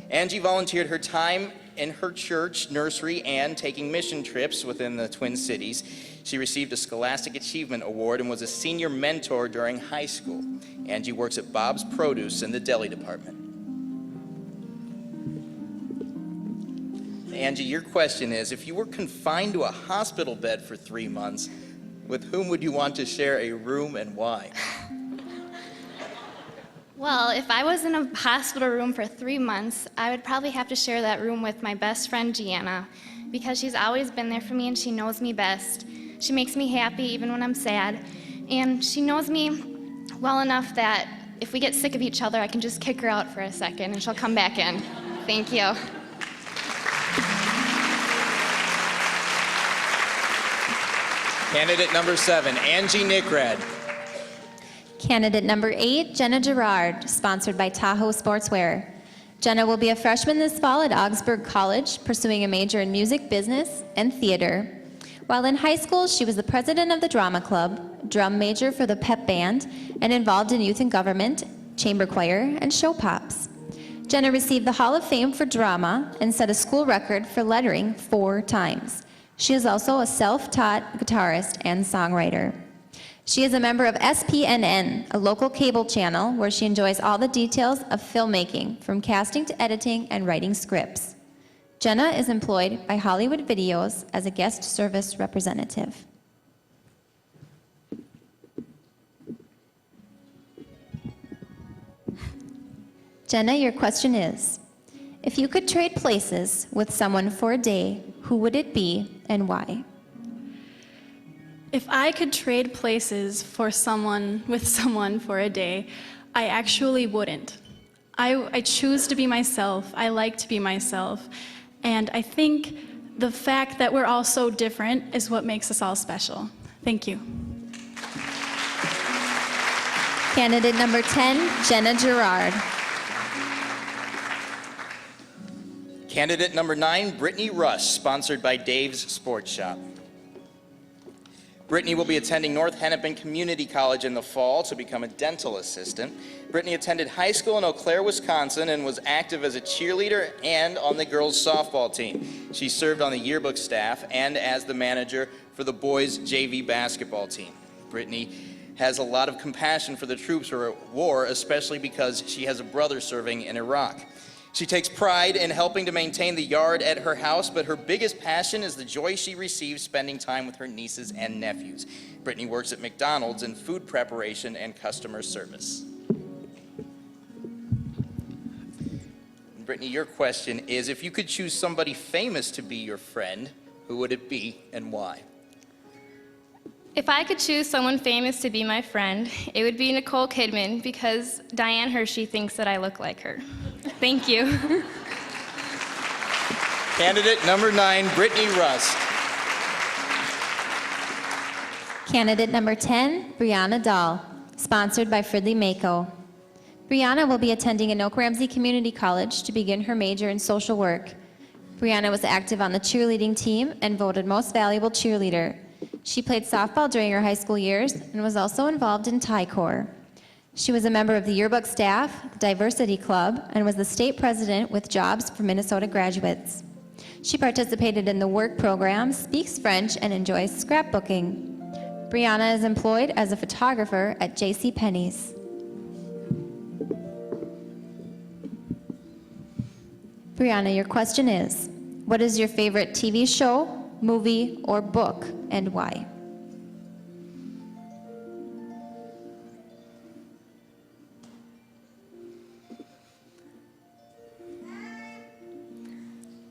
Angie volunteered her time in her church, nursery, and taking mission trips within the Twin Cities. She received a Scholastic Achievement Award and was a senior mentor during high school. Angie works at Bob's Produce in the deli department. Angie, your question is, if you were confined to a hospital bed for 3 months, with whom would you want to share a room and why? Well, if I was in a hospital room for 3 months, I would probably have to share that room with my best friend, Gianna, because she's always been there for me and she knows me best. She makes me happy even when I'm sad, and she knows me well enough that if we get sick of each other, I can just kick her out for a second and she'll come back in. Thank you. Candidate number 7, Angie Nickrad. Candidate number 8, Jenna Gerard, sponsored by Tahoe Sportswear. Jenna will be a freshman this fall at Augsburg College, pursuing a major in music, business, and theater. While in high school, she was the president of the drama club, drum major for the pep band, and involved in youth and government, chamber choir, and show pops. Jenna received the Hall of Fame for drama and set a school record for lettering 4 times. She is also a self-taught guitarist and songwriter. She is a member of SPNN, a local cable channel where she enjoys all the details of filmmaking, from casting to editing and writing scripts. Jenna is employed by Hollywood Videos as a guest service representative. Jenna, your question is, if you could trade places with someone for a day, who would it be and why? If I could trade places with someone for a day, I actually wouldn't. I choose to be myself. I like to be myself. And I think the fact that we're all so different is what makes us all special. Thank you. Candidate number 10, Jenna Gerard. Candidate number 9, Brittany Rush, sponsored by Dave's Sports Shop. Brittany will be attending North Hennepin Community College in the fall to become a dental assistant. Brittany attended high school in Eau Claire, Wisconsin, and was active as a cheerleader and on the girls' softball team. She served on the yearbook staff and as the manager for the boys' JV basketball team. Brittany has a lot of compassion for the troops who are at war, especially because she has a brother serving in Iraq. She takes pride in helping to maintain the yard at her house, but her biggest passion is the joy she receives spending time with her nieces and nephews. Brittany works at McDonald's in food preparation and customer service. Brittany, your question is, if you could choose somebody famous to be your friend, who would it be and why? If I could choose someone famous to be my friend, it would be Nicole Kidman because Diane Hershey thinks that I look like her. Thank you. Candidate number 9, Brittany Rust. Candidate number 10, Brianna Dahl, sponsored by Fridley Mako. Brianna will be attending Anoka Ramsey Community College to begin her major in social work. Brianna was active on the cheerleading team and voted most valuable cheerleader. She played softball during her high school years and was also involved in Tie Corps. She was a member of the yearbook staff, the Diversity Club, and was the state president with Jobs for Minnesota Graduates. She participated in the work program, speaks French, and enjoys scrapbooking. Brianna is employed as a photographer at J.C. Penney's. Brianna, your question is, what is your favorite TV show, movie, or book, and why?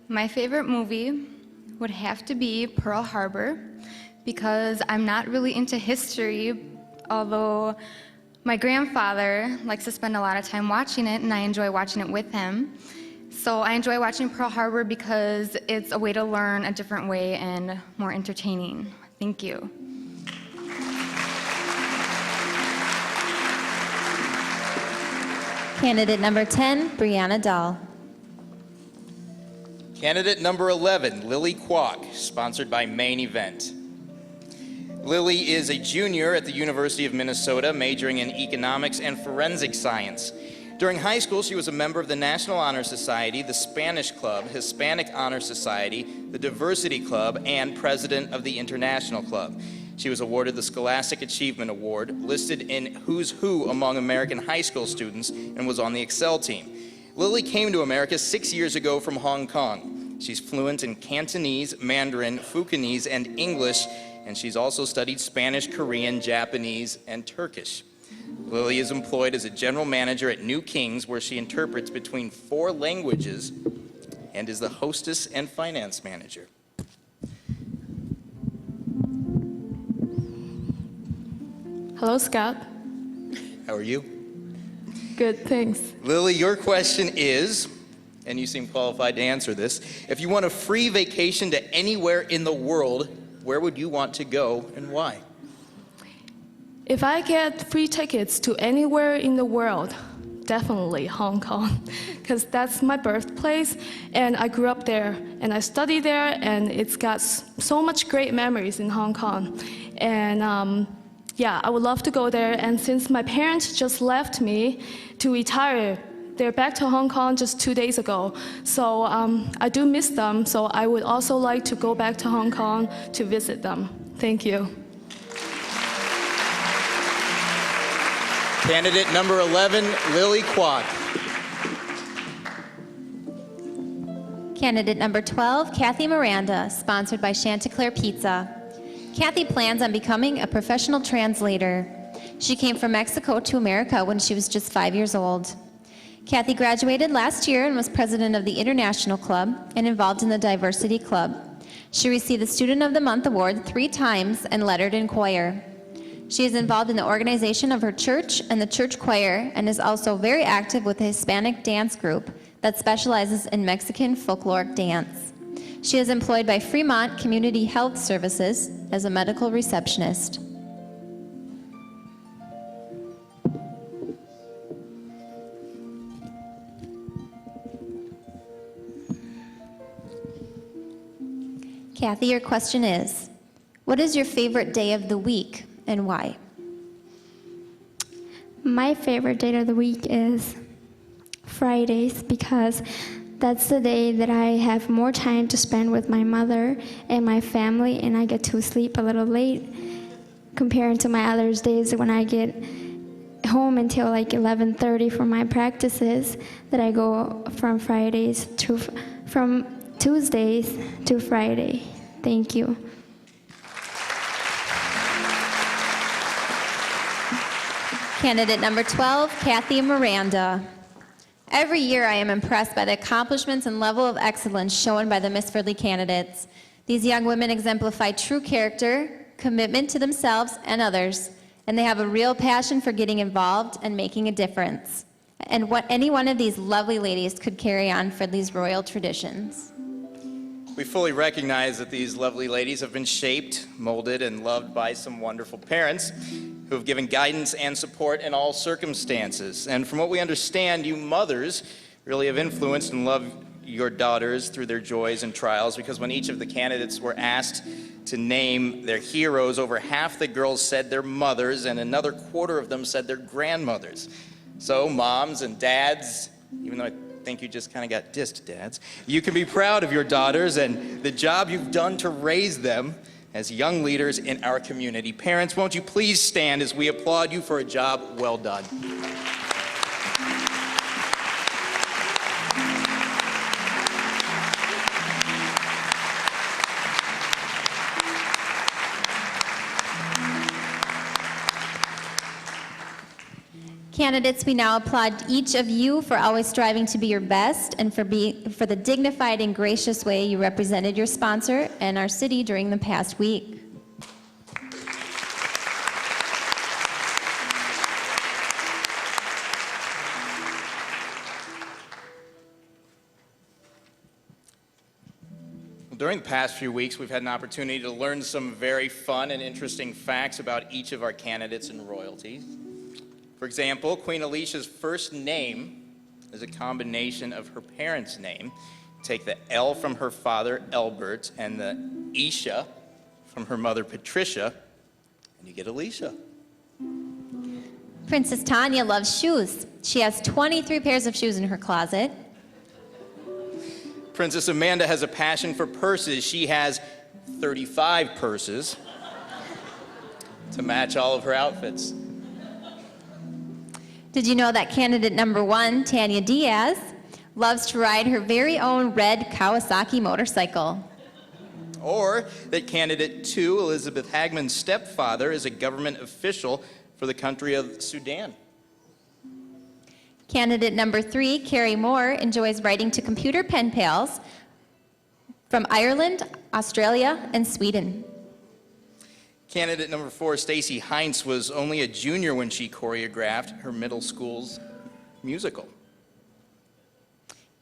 My favorite movie would have to be Pearl Harbor because I'm not really into history, although my grandfather likes to spend a lot of time watching it and I enjoy watching it with him. So I enjoy watching Pearl Harbor because it's a way to learn a different way and more entertaining. Thank you. Candidate number 10, Brianna Dahl. Candidate number 11, Lily Kwok, sponsored by Main Event. Lily is a junior at the University of Minnesota, majoring in economics and forensic science. During high school, she was a member of the National Honor Society, the Spanish Club, Hispanic Honor Society, the Diversity Club, and president of the International Club. She was awarded the Scholastic Achievement Award, listed in Who's Who among American high school students, and was on the Excel team. Lily came to America 6 years ago from Hong Kong. She's fluent in Cantonese, Mandarin, Fukienese, and English, and she's also studied Spanish, Korean, Japanese, and Turkish. Lily is employed as a general manager at New Kings, where she interprets between 4 languages and is the hostess and finance manager. Hello, Scott. How are you? Good, thanks. Lily, your question is, and you seem qualified to answer this, if you want a free vacation to anywhere in the world, where would you want to go and why? If I get free tickets to anywhere in the world, definitely Hong Kong, because that's my birthplace, and I grew up there, and I studied there, and it's got so much great memories in Hong Kong. And yeah, I would love to go there, and since my parents just left me to retire, they're back to Hong Kong just 2 days ago. So I do miss them, so I would also like to go back to Hong Kong to visit them. Thank you. Candidate number 11, Lily Kwok. Candidate number 12, Kathy Miranda, sponsored by Chanticleer Pizza. Kathy plans on becoming a professional translator. She came from Mexico to America when she was just 5 years old. Kathy graduated last year and was president of the International Club and involved in the Diversity Club. She received the Student of the Month award 3 times and lettered in choir. She is involved in the organization of her church and the church choir and is also very active with a Hispanic dance group that specializes in Mexican folkloric dance. She is employed by Fremont Community Health Services as a medical receptionist. Kathy, your question is, what is your favorite day of the week and why? My favorite day of the week is Fridays because that's the day that I have more time to spend with my mother and my family, and I get to sleep a little late compared to my other days when I get home until like 11:30 for my practices, that I go from Tuesdays to Friday. Thank you. Candidate number 12, Kathy Miranda. Every year I am impressed by the accomplishments and level of excellence shown by the Miss Fridley candidates. These young women exemplify true character, commitment to themselves and others, and they have a real passion for getting involved and making a difference. And what any one of these lovely ladies could carry on Fridley's royal traditions. We fully recognize that these lovely ladies have been shaped, molded, and loved by some wonderful parents who have given guidance and support in all circumstances. And from what we understand, you mothers really have influenced and loved your daughters through their joys and trials, because when each of the candidates were asked to name their heroes, over half the girls said their mothers, and another quarter of them said their grandmothers. So moms and dads, even though I think you just kind of got dissed, dads, you can be proud of your daughters and the job you've done to raise them as young leaders in our community. Parents, won't you please stand as we applaud you for a job well done. Candidates, we now applaud each of you for always striving to be your best and for the dignified and gracious way you represented your sponsor and our city during the past week. During the past few weeks, we've had an opportunity to learn some very fun and interesting facts about each of our candidates and royalties. For example, Queen Alicia's first name is a combination of her parents' name. Take the L from her father, Elbert, and the Isha from her mother, Patricia, and you get Alicia. Princess Tanya loves shoes. She has 23 pairs of shoes in her closet. Princess Amanda has a passion for purses. She has 35 purses to match all of her outfits. Did you know that candidate number 1, Tanya Diaz, loves to ride her very own red Kawasaki motorcycle? Or that candidate 2, Elizabeth Hagman's stepfather, is a government official for the country of Sudan. Candidate number 3, Carrie Moore, enjoys writing to computer pen pals from Ireland, Australia, and Sweden. Candidate number 4, Stacy Heinz, was only a junior when she choreographed her middle school's musical.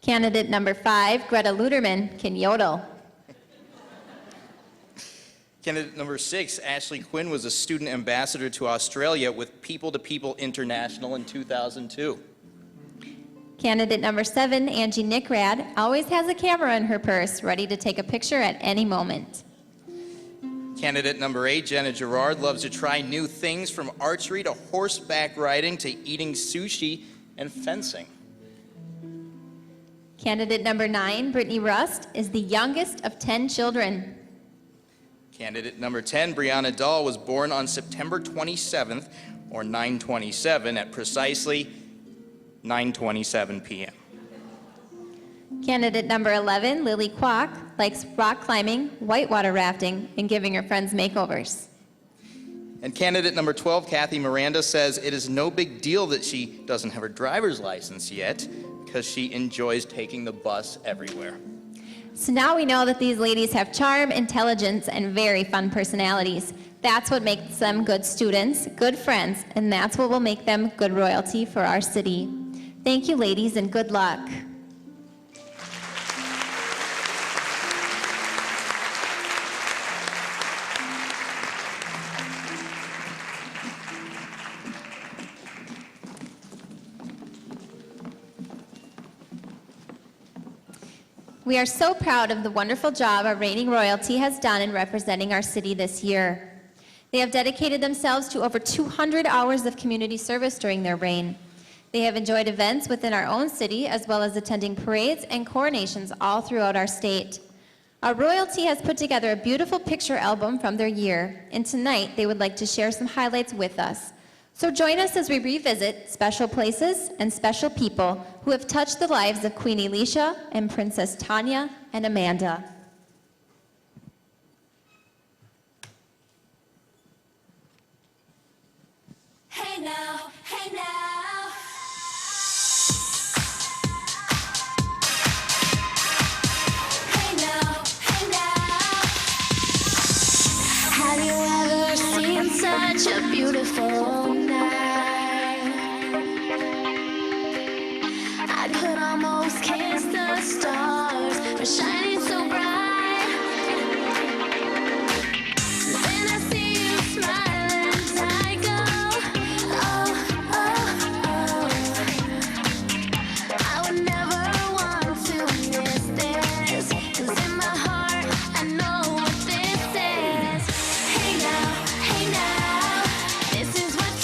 Candidate number 5, Greta Luderman, can yodel. Candidate number 6, Ashley Quinn, was a student ambassador to Australia with People to People International in 2002. Candidate number 7, Angie Nickrad, always has a camera in her purse, ready to take a picture at any moment. Candidate number 8, Jenna Gerard, loves to try new things from archery to horseback riding to eating sushi and fencing. Candidate number 9, Brittany Rust, is the youngest of 10 children. Candidate number 10, Brianna Dahl, was born on September 27th, or 9/27, at precisely 9:27 p.m. Candidate number 11, Lily Kwok, likes rock climbing, whitewater rafting, and giving her friends makeovers. And candidate number 12, Kathy Miranda, says it is no big deal that she doesn't have her driver's license yet because she enjoys taking the bus everywhere. So now we know that these ladies have charm, intelligence, and very fun personalities. That's what makes them good students, good friends, and that's what will make them good royalty for our city. Thank you, ladies, and good luck. We are so proud of the wonderful job our reigning royalty has done in representing our city this year. They have dedicated themselves to over 200 hours of community service during their reign. They have enjoyed events within our own city, as well as attending parades and coronations all throughout our state. Our royalty has put together a beautiful picture album from their year, and tonight they would like to share some highlights with us. So join us as we revisit special places and special people who have touched the lives of Queen Alicia and Princess Tanya and Amanda. Hey now, hey now. Hey now, hey now. Have you ever seen such a beautiful night? I could almost kiss the stars for shining so bright. Then I see you smiling as I go. Oh, oh, oh. I would never want to miss this, 'cause in my heart I know what this is. Hey now, this is what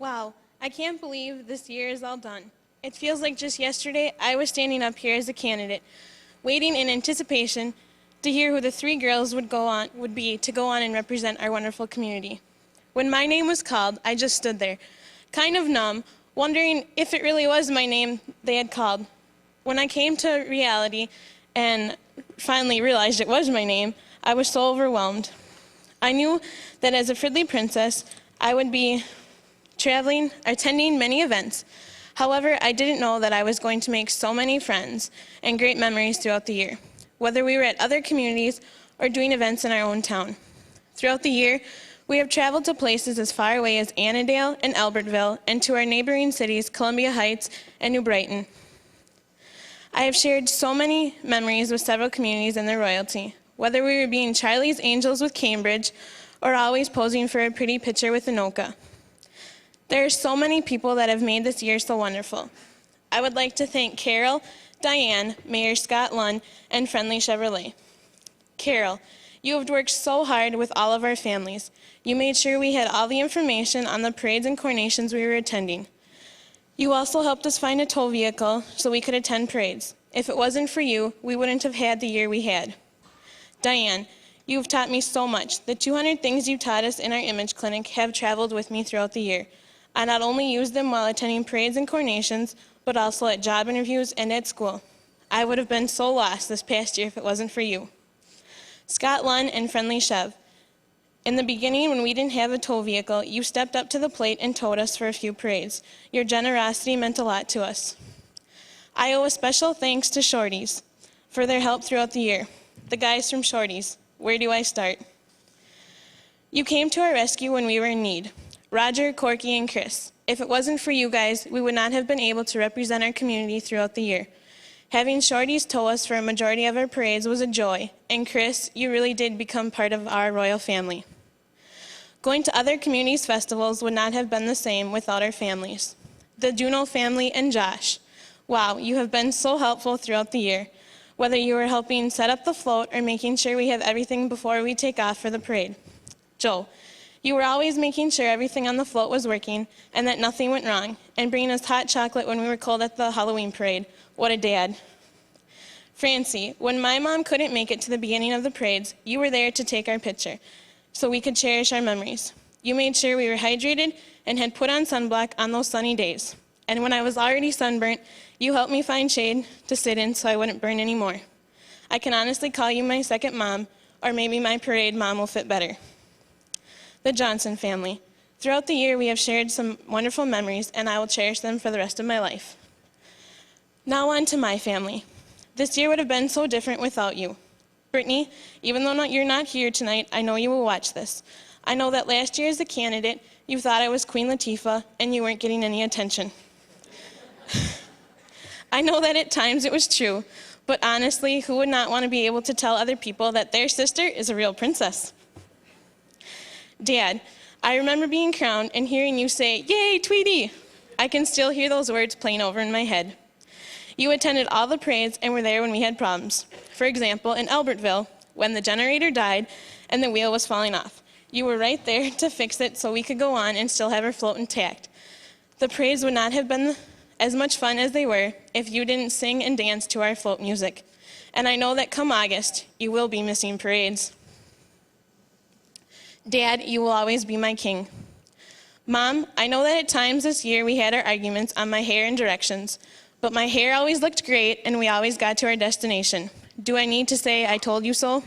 Wow, I can't believe this year is all done. It feels like just yesterday I was standing up here as a candidate, waiting in anticipation to hear who the 3 girls would be to go on and represent our wonderful community. When my name was called, I just stood there, kind of numb, wondering if it really was my name they had called. When I came to reality and finally realized it was my name, I was so overwhelmed. I knew that as a Fridley princess, I would be attending many events. However, I didn't know that I was going to make so many friends and great memories throughout the year, whether we were at other communities or doing events in our own town. Throughout the year, we have traveled to places as far away as Annandale and Albertville, and to our neighboring cities, Columbia Heights and New Brighton. I have shared so many memories with several communities and their royalty, whether we were being Charlie's Angels with Cambridge or always posing for a pretty picture with Anoka. There are so many people that have made this year so wonderful. I would like to thank Carol, Diane, Mayor Scott Lunn, and Friendly Chevrolet. Carol, you have worked so hard with all of our families. You made sure we had all the information on the parades and coronations we were attending. You also helped us find a tow vehicle so we could attend parades. If it wasn't for you, we wouldn't have had the year we had. Diane, you have taught me so much. The 200 things you taught us in our image clinic have traveled with me throughout the year. I not only used them while attending parades and coronations, but also at job interviews and at school. I would have been so lost this past year if it wasn't for you. Scott Lunn and Friendly Chev. In the beginning, when we didn't have a tow vehicle, you stepped up to the plate and towed us for a few parades. Your generosity meant a lot to us. I owe a special thanks to Shorties for their help throughout the year. The guys from Shorties, where do I start? You came to our rescue when we were in need. Roger, Corky, and Chris. If it wasn't for you guys, we would not have been able to represent our community throughout the year. Having Shorties tow us for a majority of our parades was a joy, and Chris, you really did become part of our royal family. Going to other communities' festivals would not have been the same without our families. The Juneau family and Josh. Wow, you have been so helpful throughout the year, whether you were helping set up the float or making sure we have everything before we take off for the parade. Joe, you were always making sure everything on the float was working and that nothing went wrong, and bringing us hot chocolate when we were cold at the Halloween parade. What a dad. Francie, when my mom couldn't make it to the beginning of the parades, you were there to take our picture so we could cherish our memories. You made sure we were hydrated and had put on sunblock on those sunny days. And when I was already sunburnt, you helped me find shade to sit in so I wouldn't burn anymore. I can honestly call you my second mom, or maybe my parade mom will fit better. The Johnson family. Throughout the year, we have shared some wonderful memories, and I will cherish them for the rest of my life. Now on to my family. This year would have been so different without you. Brittany, even though you're not here tonight, I know you will watch this. I know that last year as a candidate, you thought I was Queen Latifah, and you weren't getting any attention. I know that at times it was true, but honestly, who would not want to be able to tell other people that their sister is a real princess? Dad, I remember being crowned and hearing you say, "Yay, Tweety!" I can still hear those words playing over in my head. You attended all the parades and were there when we had problems. For example, in Albertville, when the generator died and the wheel was falling off. You were right there to fix it so we could go on and still have our float intact. The parades would not have been as much fun as they were if you didn't sing and dance to our float music. And I know that come August, you will be missing parades. Dad, you will always be my king. Mom, I know that at times this year we had our arguments on my hair and directions, but my hair always looked great and we always got to our destination. Do I need to say I told you so?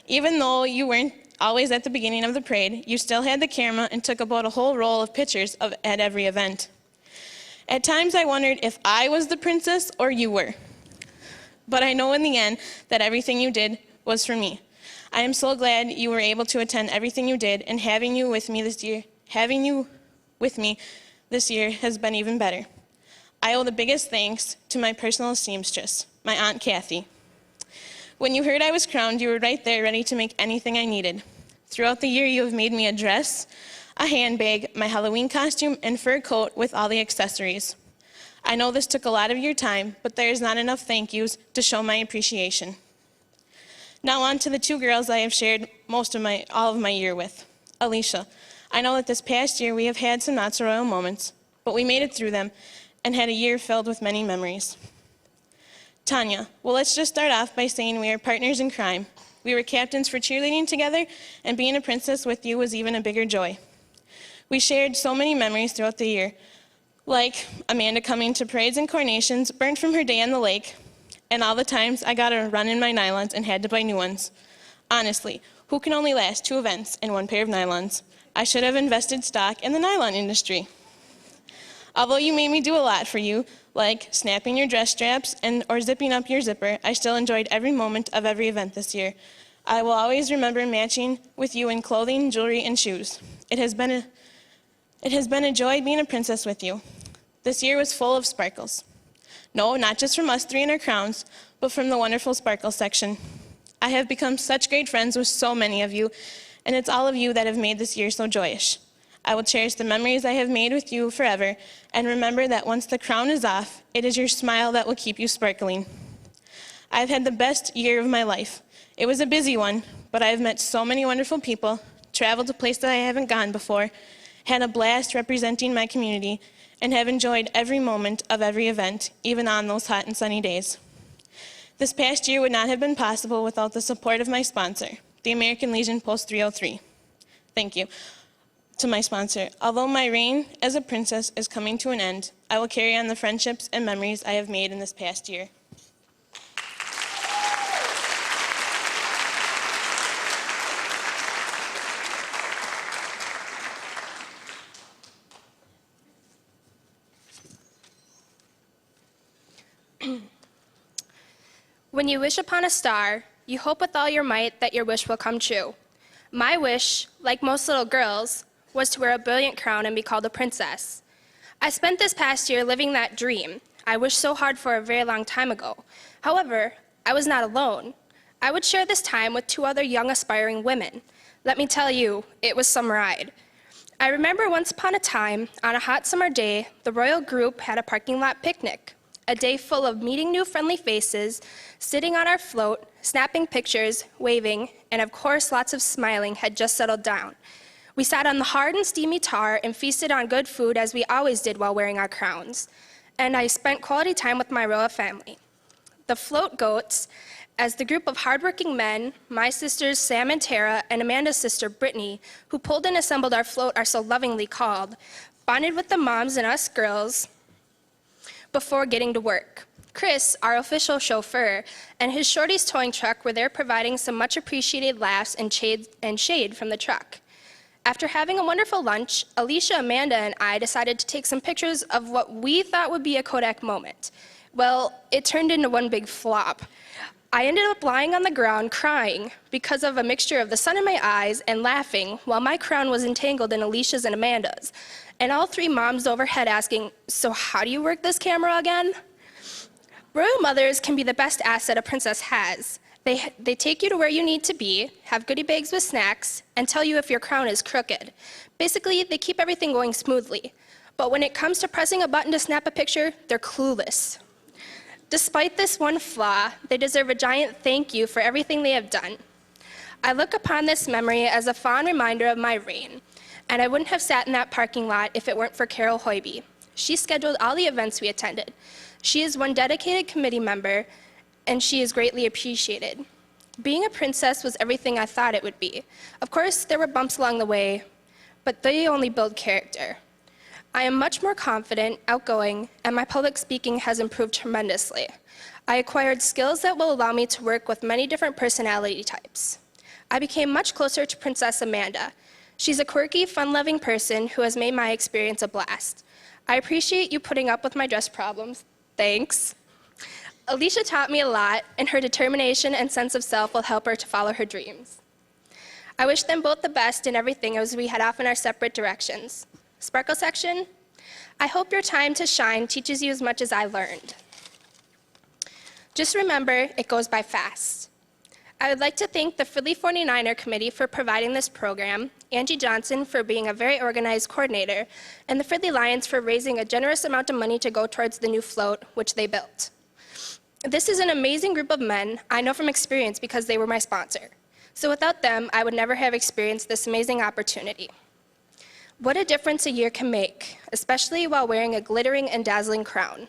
Even though you weren't always at the beginning of the parade, you still had the camera and took about a whole roll of pictures at every event. At times I wondered if I was the princess or you were. But I know in the end that everything you did was for me. I am so glad you were able to attend everything you did, and having you with me this year has been even better. I owe the biggest thanks to my personal seamstress, my Aunt Kathy. When you heard I was crowned, you were right there ready to make anything I needed. Throughout the year, you have made me a dress, a handbag, my Halloween costume, and fur coat with all the accessories. I know this took a lot of your time, but there is not enough thank yous to show my appreciation. Now on to the two girls I have shared all of my year with. Alicia, I know that this past year we have had some not-so-royal moments, but we made it through them and had a year filled with many memories. Tanya, well, let's just start off by saying we are partners in crime. We were captains for cheerleading together, and being a princess with you was even a bigger joy. We shared so many memories throughout the year, like Amanda coming to parades and coronations, burned from her day on the lake, and all the times I got to run in my nylons and had to buy new ones. Honestly, who can only last 2 events in 1 pair of nylons? I should have invested stock in the nylon industry. Although you made me do a lot for you, like snapping your dress straps or zipping up your zipper, I still enjoyed every moment of every event this year. I will always remember matching with you in clothing, jewelry, and shoes. It has been a joy being a princess with you. This year was full of sparkles. No, not just from us 3 in our crowns, but from the wonderful sparkle section. I have become such great friends with so many of you, and it's all of you that have made this year so joyous. I will cherish the memories I have made with you forever, and remember that once the crown is off, it is your smile that will keep you sparkling. I've had the best year of my life. It was a busy one, but I have met so many wonderful people, traveled to places I haven't gone before, had a blast representing my community, and have enjoyed every moment of every event, even on those hot and sunny days. This past year would not have been possible without the support of my sponsor, the American Legion Post 303. Thank you to my sponsor. Although my reign as a princess is coming to an end, I will carry on the friendships and memories I have made in this past year. When you wish upon a star, you hope with all your might that your wish will come true. My wish, like most little girls, was to wear a brilliant crown and be called a princess. I spent this past year living that dream I wished so hard for a very long time ago. However, I was not alone. I would share this time with 2 other young aspiring women. Let me tell you, it was some ride. I remember once upon a time, on a hot summer day, the royal group had a parking lot picnic. A day full of meeting new friendly faces, sitting on our float, snapping pictures, waving, and of course lots of smiling had just settled down. We sat on the hard and steamy tar and feasted on good food as we always did while wearing our crowns. And I spent quality time with my royal family. The float goats, as the group of hardworking men, my sisters Sam and Tara and Amanda's sister Brittany, who pulled and assembled our float are so lovingly called, bonded with the moms and us girls before getting to work. Chris, our official chauffeur, and his Shorty's towing truck were there providing some much appreciated laughs and shade from the truck. After having a wonderful lunch, Alicia, Amanda, and I decided to take some pictures of what we thought would be a Kodak moment. Well, it turned into one big flop. I ended up lying on the ground crying because of a mixture of the sun in my eyes and laughing while my crown was entangled in Alicia's and Amanda's. And all 3 moms overhead asking, "So how do you work this camera again?" Royal mothers can be the best asset a princess has. They take you to where you need to be, have goodie bags with snacks, and tell you if your crown is crooked. Basically, they keep everything going smoothly. But when it comes to pressing a button to snap a picture, they're clueless. Despite this one flaw, they deserve a giant thank you for everything they have done. I look upon this memory as a fond reminder of my reign, and I wouldn't have sat in that parking lot if it weren't for Carol Hoiby. She scheduled all the events we attended. She is one dedicated committee member, and she is greatly appreciated. Being a princess was everything I thought it would be. Of course, there were bumps along the way, but they only build character. I am much more confident, outgoing, and my public speaking has improved tremendously. I acquired skills that will allow me to work with many different personality types. I became much closer to Princess Amanda. She's a quirky, fun-loving person who has made my experience a blast. I appreciate you putting up with my dress problems. Thanks. Alicia taught me a lot, and her determination and sense of self will help her to follow her dreams. I wish them both the best in everything as we head off in our separate directions. Sparkle section, I hope your time to shine teaches you as much as I learned. Just remember, it goes by fast. I would like to thank the Fridley 49er committee for providing this program, Angie Johnson for being a very organized coordinator, and the Fridley Lions for raising a generous amount of money to go towards the new float, which they built. This is an amazing group of men I know from experience because they were my sponsor. So without them, I would never have experienced this amazing opportunity. What a difference a year can make, especially while wearing a glittering and dazzling crown.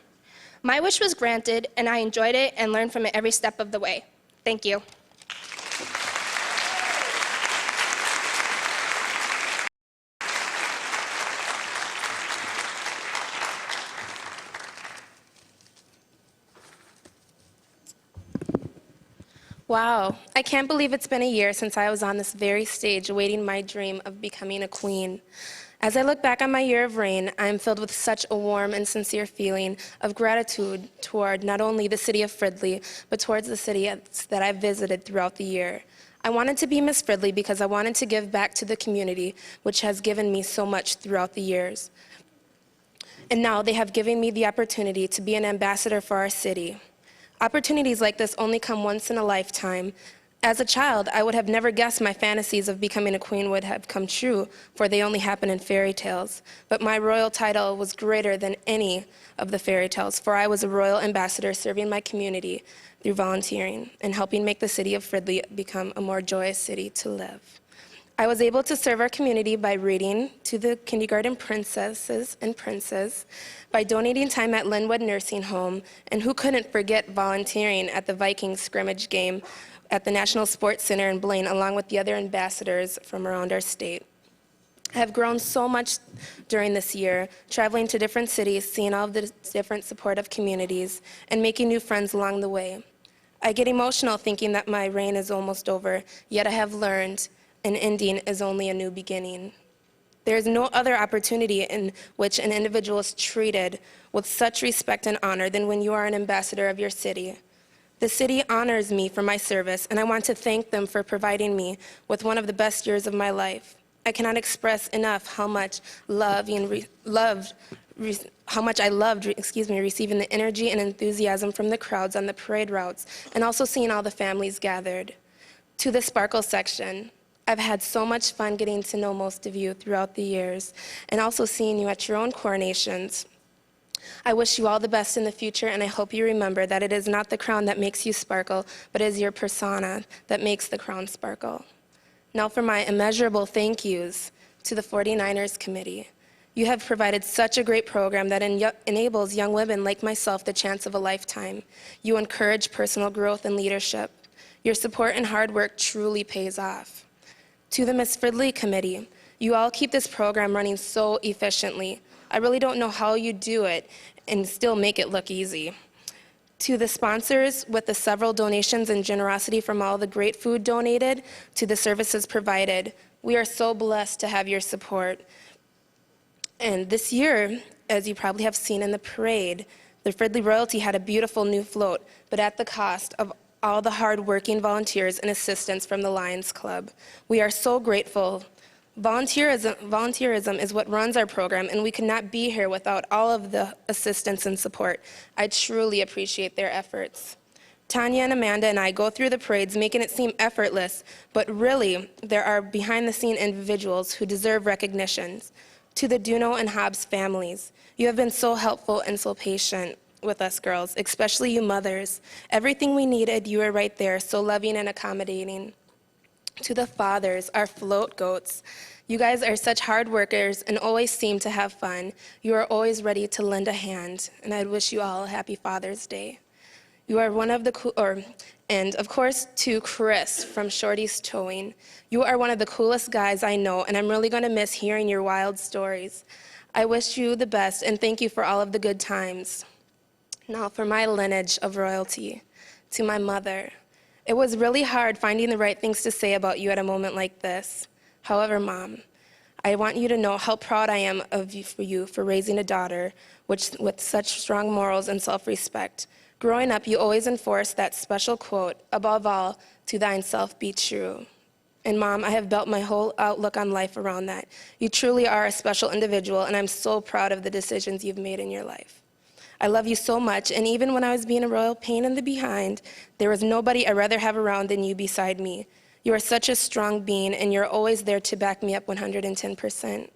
My wish was granted, and I enjoyed it and learned from it every step of the way. Thank you. Wow, I can't believe it's been a year since I was on this very stage awaiting my dream of becoming a queen. As I look back on my year of reign, I am filled with such a warm and sincere feeling of gratitude toward not only the city of Fridley, but towards the cities that I've visited throughout the year. I wanted to be Miss Fridley because I wanted to give back to the community, which has given me so much throughout the years. And now they have given me the opportunity to be an ambassador for our city. Opportunities like this only come once in a lifetime. As a child, I would have never guessed my fantasies of becoming a queen would have come true, for they only happen in fairy tales. But my royal title was greater than any of the fairy tales, for I was a royal ambassador serving my community through volunteering and helping make the city of Fridley become a more joyous city to live. I was able to serve our community by reading to the kindergarten princesses and princes, by donating time at Linwood Nursing Home, and who couldn't forget volunteering at the Vikings scrimmage game at the National Sports Center in Blaine, along with the other ambassadors from around our state. I have grown so much during this year, traveling to different cities, seeing all of the different supportive communities, and making new friends along the way. I get emotional thinking that my reign is almost over, yet I have learned an ending is only a new beginning. There is no other opportunity in which an individual is treated with such respect and honor than when you are an ambassador of your city. The city honors me for my service, and I want to thank them for providing me with one of the best years of my life. I cannot express enough how much I loved receiving the energy and enthusiasm from the crowds on the parade routes, and also seeing all the families gathered. To the Sparkle section, I've had so much fun getting to know most of you throughout the years, and also seeing you at your own coronations. I wish you all the best in the future, and I hope you remember that it is not the crown that makes you sparkle, but it is your persona that makes the crown sparkle. Now for my immeasurable thank yous to the 49ers committee. You have provided such a great program that enables young women like myself the chance of a lifetime. You encourage personal growth and leadership. Your support and hard work truly pays off. To the Miss Fridley committee, you all keep this program running so efficiently. I really don't know how you do it and still make it look easy. To the sponsors, with the several donations and generosity from all the great food donated to the services provided, we are so blessed to have your support. And this year, as you probably have seen in the parade, the Fridley Royalty had a beautiful new float, but at the cost of all the hard-working volunteers and assistants from the Lions Club. We are so grateful. Volunteerism is what runs our program, and we could not be here without all of the assistance and support. I truly appreciate their efforts. Tanya and Amanda and I go through the parades, making it seem effortless, but really, there are behind-the-scene individuals who deserve recognitions. To the Duno and Hobbs families, you have been so helpful and so patient with us girls, especially you mothers. Everything we needed, you were right there, so loving and accommodating. To the fathers, our float goats, you guys are such hard workers and always seem to have fun. You are always ready to lend a hand, and I wish you all a happy Father's Day. You are one of the and of course to Chris from Shorty's Towing. You are one of the coolest guys I know, and I'm really going to miss hearing your wild stories. I wish you the best, and thank you for all of the good times. Now for my lineage of royalty, to my mother. It was really hard finding the right things to say about you at a moment like this. However, Mom, I want you to know how proud I am of you for raising a daughter with such strong morals and self-respect. Growing up, you always enforced that special quote, above all, to thine self be true. And Mom, I have built my whole outlook on life around that. You truly are a special individual, and I'm so proud of the decisions you've made in your life. I love you so much, and even when I was being a royal pain in the behind, there was nobody I'd rather have around than you beside me. You are such a strong being, and you're always there to back me up 110%.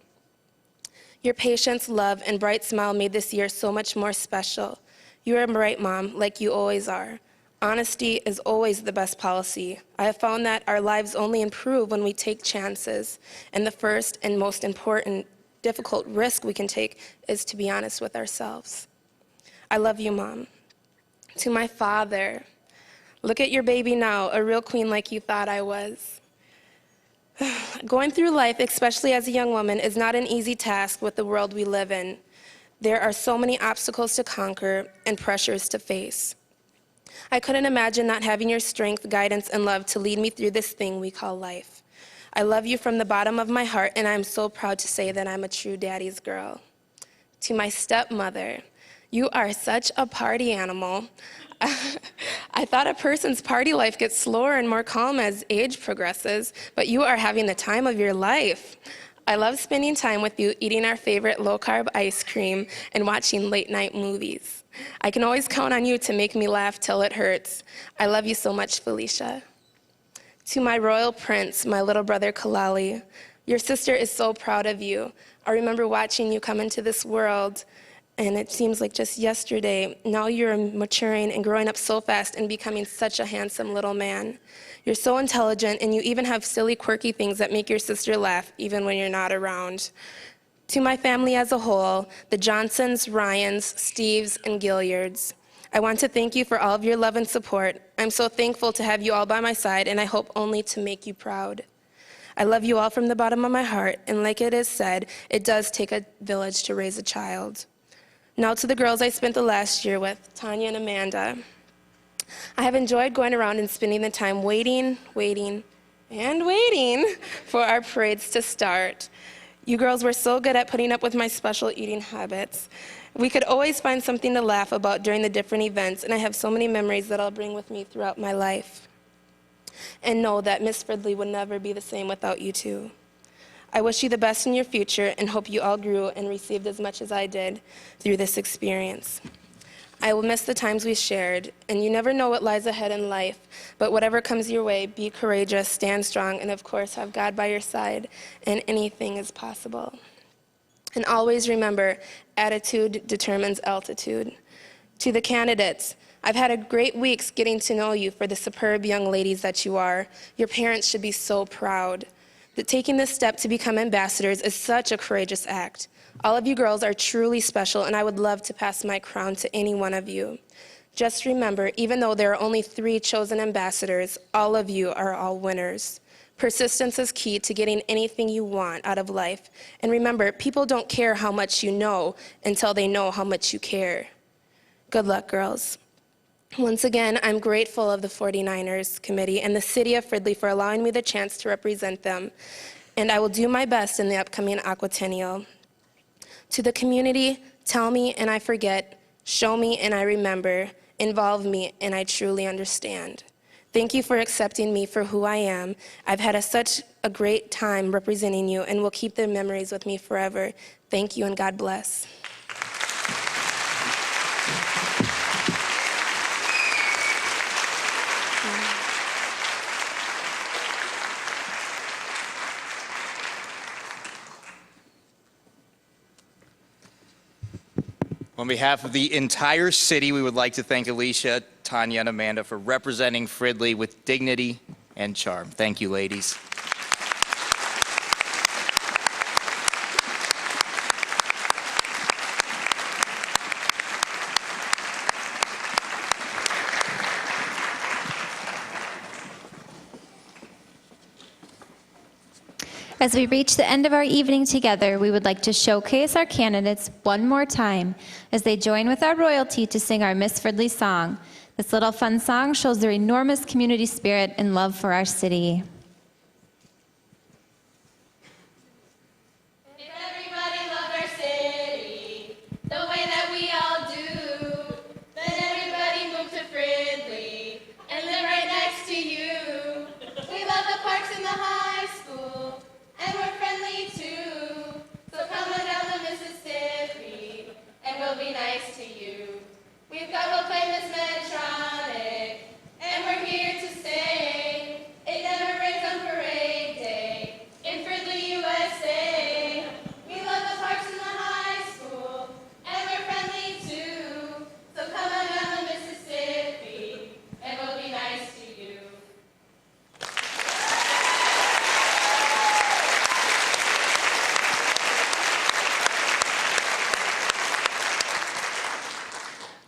Your patience, love, and bright smile made this year so much more special. You are right, Mom, like you always are. Honesty is always the best policy. I have found that our lives only improve when we take chances, and the first and most important difficult risk we can take is to be honest with ourselves. I love you, Mom. To my father, look at your baby now, a real queen like you thought I was. Going through life, especially as a young woman, is not an easy task with the world we live in. There are so many obstacles to conquer and pressures to face. I couldn't imagine not having your strength, guidance, and love to lead me through this thing we call life. I love you from the bottom of my heart, and I'm so proud to say that I'm a true daddy's girl. To my stepmother, you are such a party animal. I thought a person's party life gets slower and more calm as age progresses, but you are having the time of your life. I love spending time with you, eating our favorite low-carb ice cream and watching late-night movies. I can always count on you to make me laugh till it hurts. I love you so much, Felicia. To my royal prince, my little brother Kalali, your sister is so proud of you. I remember watching you come into this world, and it seems like just yesterday. Now you're maturing and growing up so fast and becoming such a handsome little man. You're so intelligent, and you even have silly, quirky things that make your sister laugh, even when you're not around. To my family as a whole, the Johnsons, Ryans, Steves, and Gilliards, I want to thank you for all of your love and support. I'm so thankful to have you all by my side, and I hope only to make you proud. I love you all from the bottom of my heart, and like it is said, it does take a village to raise a child. Now to the girls I spent the last year with, Tanya and Amanda. I have enjoyed going around and spending the time waiting for our parades to start. You girls were so good at putting up with my special eating habits. We could always find something to laugh about during the different events, and I have so many memories that I'll bring with me throughout my life. And know that Miss Fridley would never be the same without you two. I wish you the best in your future and hope you all grew and received as much as I did through this experience. I will miss the times we shared, and you never know what lies ahead in life, but whatever comes your way, be courageous, stand strong, and of course, have God by your side, and anything is possible. And always remember, attitude determines altitude. To the candidates, I've had a great week getting to know you for the superb young ladies that you are. Your parents should be so proud. That taking this step to become ambassadors is such a courageous act. All of you girls are truly special, and I would love to pass my crown to any one of you. Just remember, even though there are only 3 chosen ambassadors, all of you are all winners. Persistence is key to getting anything you want out of life. And remember, people don't care how much you know until they know how much you care. Good luck, girls. Once again, I'm grateful of the 49ers committee and the city of Fridley for allowing me the chance to represent them, and I will do my best in the upcoming Aquatennial. To the community, tell me and I forget, show me and I remember, involve me and I truly understand. Thank you for accepting me for who I am. I've had such a great time representing you and will keep the memories with me forever. Thank you and God bless. On behalf of the entire city, we would like to thank Alicia, Tanya, and Amanda for representing Fridley with dignity and charm. Thank you, ladies. As we reach the end of our evening together, we would like to showcase our candidates one more time as they join with our royalty to sing our Miss Fridley song. This little fun song shows their enormous community spirit and love for our city. If everybody loved our city the way that we all do, then everybody move to Fridley and live right next to you. We love the parks and the high school, and we're friendly too. So come on down the Mississippi, and we'll be nice to you. We've got we'll play Miss Medtronic, and we're here to stay. It never rains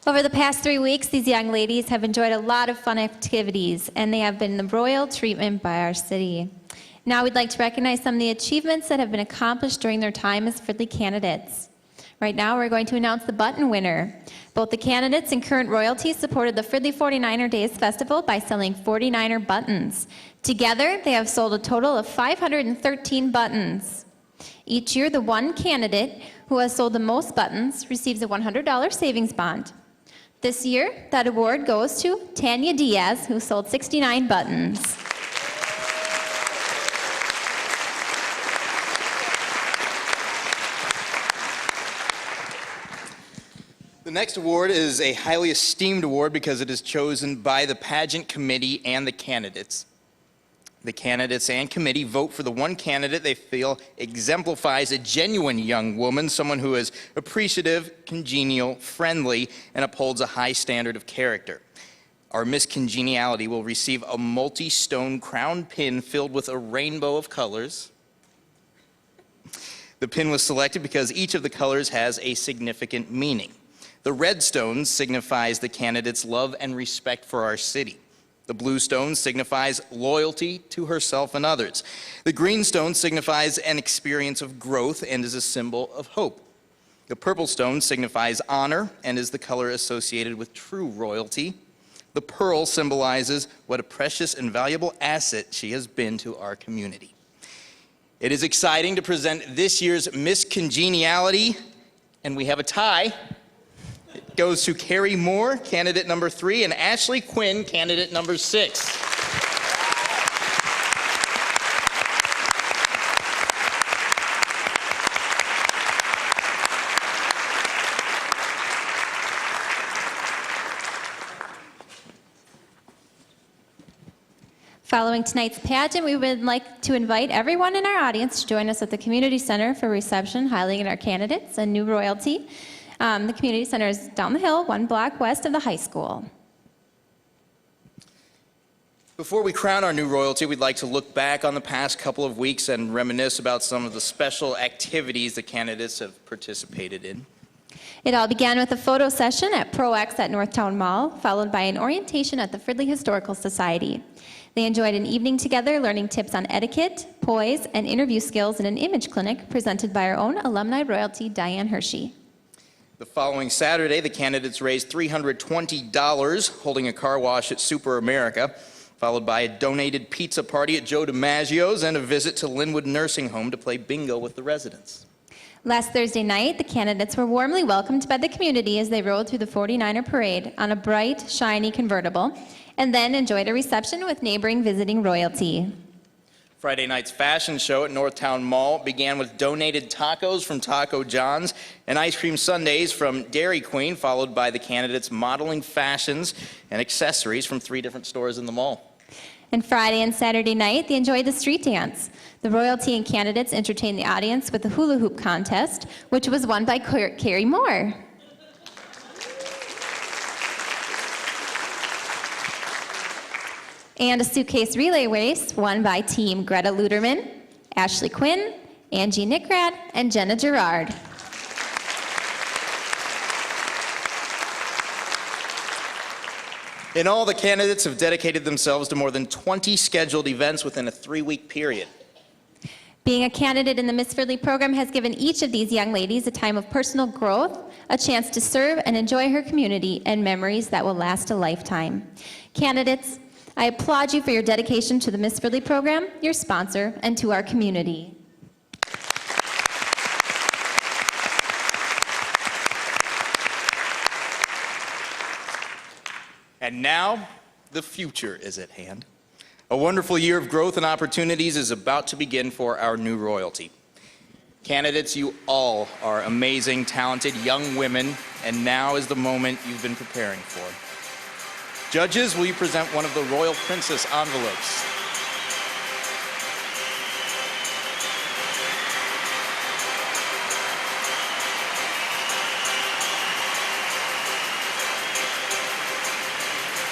Over the past 3 weeks, these young ladies have enjoyed a lot of fun activities, and they have been the royal treatment by our city. Now we'd like to recognize some of the achievements that have been accomplished during their time as Fridley candidates. Right now, we're going to announce the button winner. Both the candidates and current royalty supported the Fridley 49er Days Festival by selling 49er buttons. Together, they have sold a total of 513 buttons. Each year, the one candidate who has sold the most buttons receives a $100 savings bond. This year, that award goes to Tanya Diaz, who sold 69 buttons. The next award is a highly esteemed award because it is chosen by the pageant committee and the candidates. The candidates and committee vote for the one candidate they feel exemplifies a genuine young woman, someone who is appreciative, congenial, friendly, and upholds a high standard of character. Our Miss Congeniality will receive a multi-stone crown pin filled with a rainbow of colors. The pin was selected because each of the colors has a significant meaning. The red stone signifies the candidate's love and respect for our city. The blue stone signifies loyalty to herself and others. The green stone signifies an experience of growth and is a symbol of hope. The purple stone signifies honor and is the color associated with true royalty. The pearl symbolizes what a precious and valuable asset she has been to our community. It is exciting to present this year's Miss Congeniality, and we have a tie. It goes to Carrie Moore, candidate number 3, and Ashley Quinn, candidate number 6. Following tonight's pageant, we would like to invite everyone in our audience to join us at the Community Center for reception, highlighting our candidates and new royalty. The Community Center is down the hill, 1 block west of the high school. Before we crown our new royalty, we'd like to look back on the past couple of weeks and reminisce about some of the special activities the candidates have participated in. It all began with a photo session at Pro X at Northtown Mall, followed by an orientation at the Fridley Historical Society. They enjoyed an evening together, learning tips on etiquette, poise, and interview skills in an image clinic presented by our own alumni royalty, Diane Hershey. The following Saturday, the candidates raised $320 holding a car wash at Super America, followed by a donated pizza party at Joe DiMaggio's and a visit to Linwood Nursing Home to play bingo with the residents. Last Thursday night, the candidates were warmly welcomed by the community as they rode through the 49er parade on a bright, shiny convertible, and then enjoyed a reception with neighboring visiting royalty. Friday night's fashion show at Northtown Mall began with donated tacos from Taco John's and ice cream sundaes from Dairy Queen, followed by the candidates modeling fashions and accessories from 3 different stores in the mall. And Friday and Saturday night, they enjoyed the street dance. The royalty and candidates entertained the audience with the hula hoop contest, which was won by Carrie Moore. And a suitcase relay race won by Team Greta Luderman, Ashley Quinn, Angie Nickrad, and Jenna Gerard. In all, the candidates have dedicated themselves to more than 20 scheduled events within a 3-week period. Being a candidate in the Miss Fridley program has given each of these young ladies a time of personal growth, a chance to serve and enjoy her community, and memories that will last a lifetime. Candidates, I applaud you for your dedication to the Miss Fridley program, your sponsor, and to our community. And now, the future is at hand. A wonderful year of growth and opportunities is about to begin for our new royalty. Candidates, you all are amazing, talented young women, and now is the moment you've been preparing for. Judges, will you present one of the Royal Princess envelopes?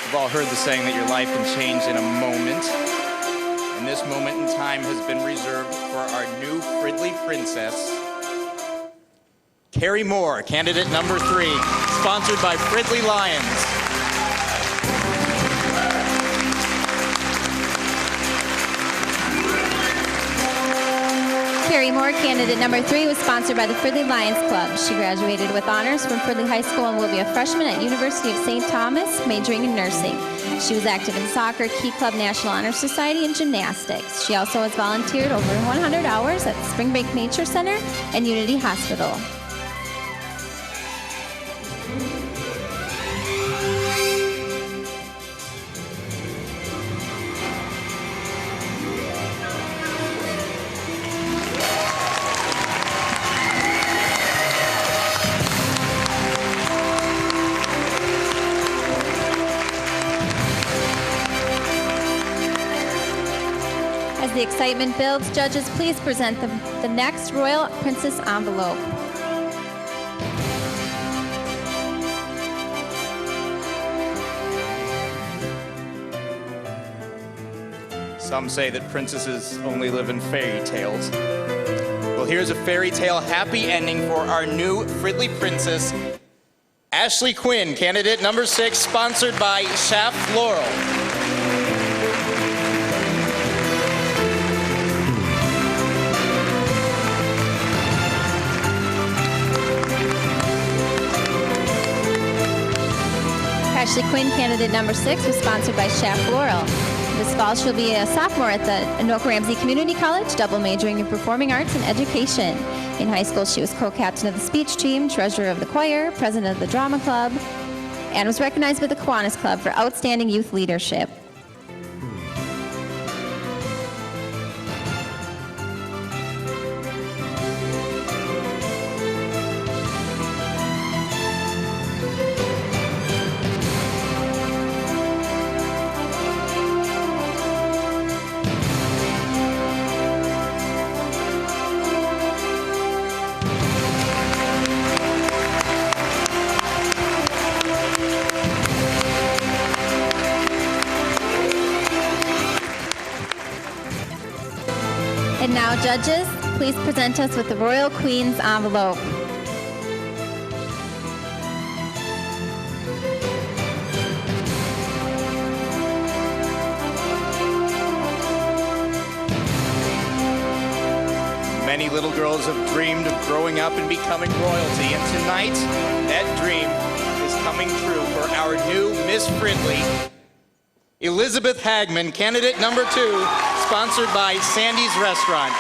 We've all heard the saying that your life can change in a moment. And this moment in time has been reserved for our new Fridley Princess, Carrie Moore, candidate number 3. sponsored by Fridley Lions. Carrie Moore, candidate number 3, was sponsored by the Fridley Lions Club. She graduated with honors from Fridley High School and will be a freshman at University of St. Thomas, majoring in nursing. She was active in soccer, Key Club, National Honor Society, and gymnastics. She also has volunteered over 100 hours at Spring Break Nature Center and Unity Hospital. As the excitement builds, judges, please present the next Royal Princess envelope. Some say that princesses only live in fairy tales. Well, here's a fairy tale happy ending for our new Fridley Princess, Ashley Quinn, candidate number 6, sponsored by Schaff Floral. Ashley Quinn, candidate number 6, was sponsored by Schaff Floral. This fall, she'll be a sophomore at the Anoka Ramsey Community College, double majoring in performing arts and education. In high school, she was co-captain of the speech team, treasurer of the choir, president of the drama club, and was recognized with the Kiwanis Club for outstanding youth leadership. And now, judges, please present us with the Royal Queen's envelope. Many little girls have dreamed of growing up and becoming royalty, and tonight, that dream is coming true for our new Miss Fridley, Elizabeth Hagman, candidate number 2, sponsored by Sandy's Restaurant.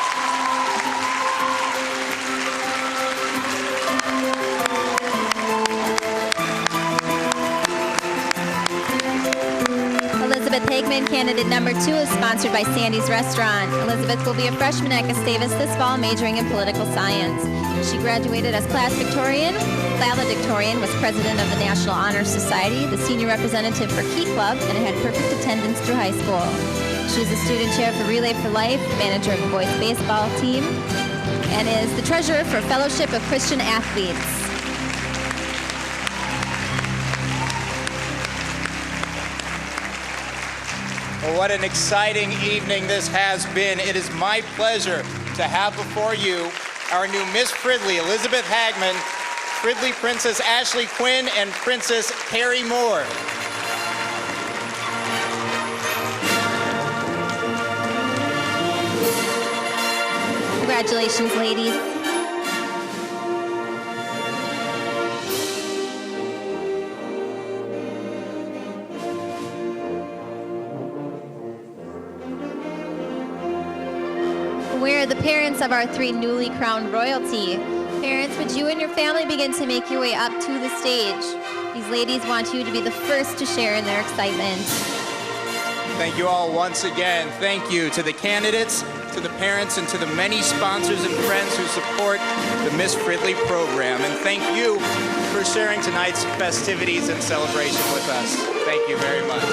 Elizabeth Hagman, candidate number 2, is sponsored by Sandy's Restaurant. Elizabeth will be a freshman at Gustavus this fall, majoring in political science. She graduated as class Victorian, valedictorian, was president of the National Honor Society, the senior representative for Key Club, and had perfect attendance through high school. She is a student chair for Relay for Life, manager of the boys baseball team, and is the treasurer for Fellowship of Christian Athletes. Well, what an exciting evening this has been. It is my pleasure to have before you our new Miss Fridley, Elizabeth Hagman, Fridley Princess Ashley Quinn, and Princess Carrie Moore. Congratulations, ladies. We're the parents of our 3 newly crowned royalty. Parents, would you and your family begin to make your way up to the stage? These ladies want you to be the first to share in their excitement. Thank you all once again. Thank you to the candidates, to the parents, and to the many sponsors and friends who support the Miss Fridley program. And thank you for sharing tonight's festivities and celebration with us. Thank you very much.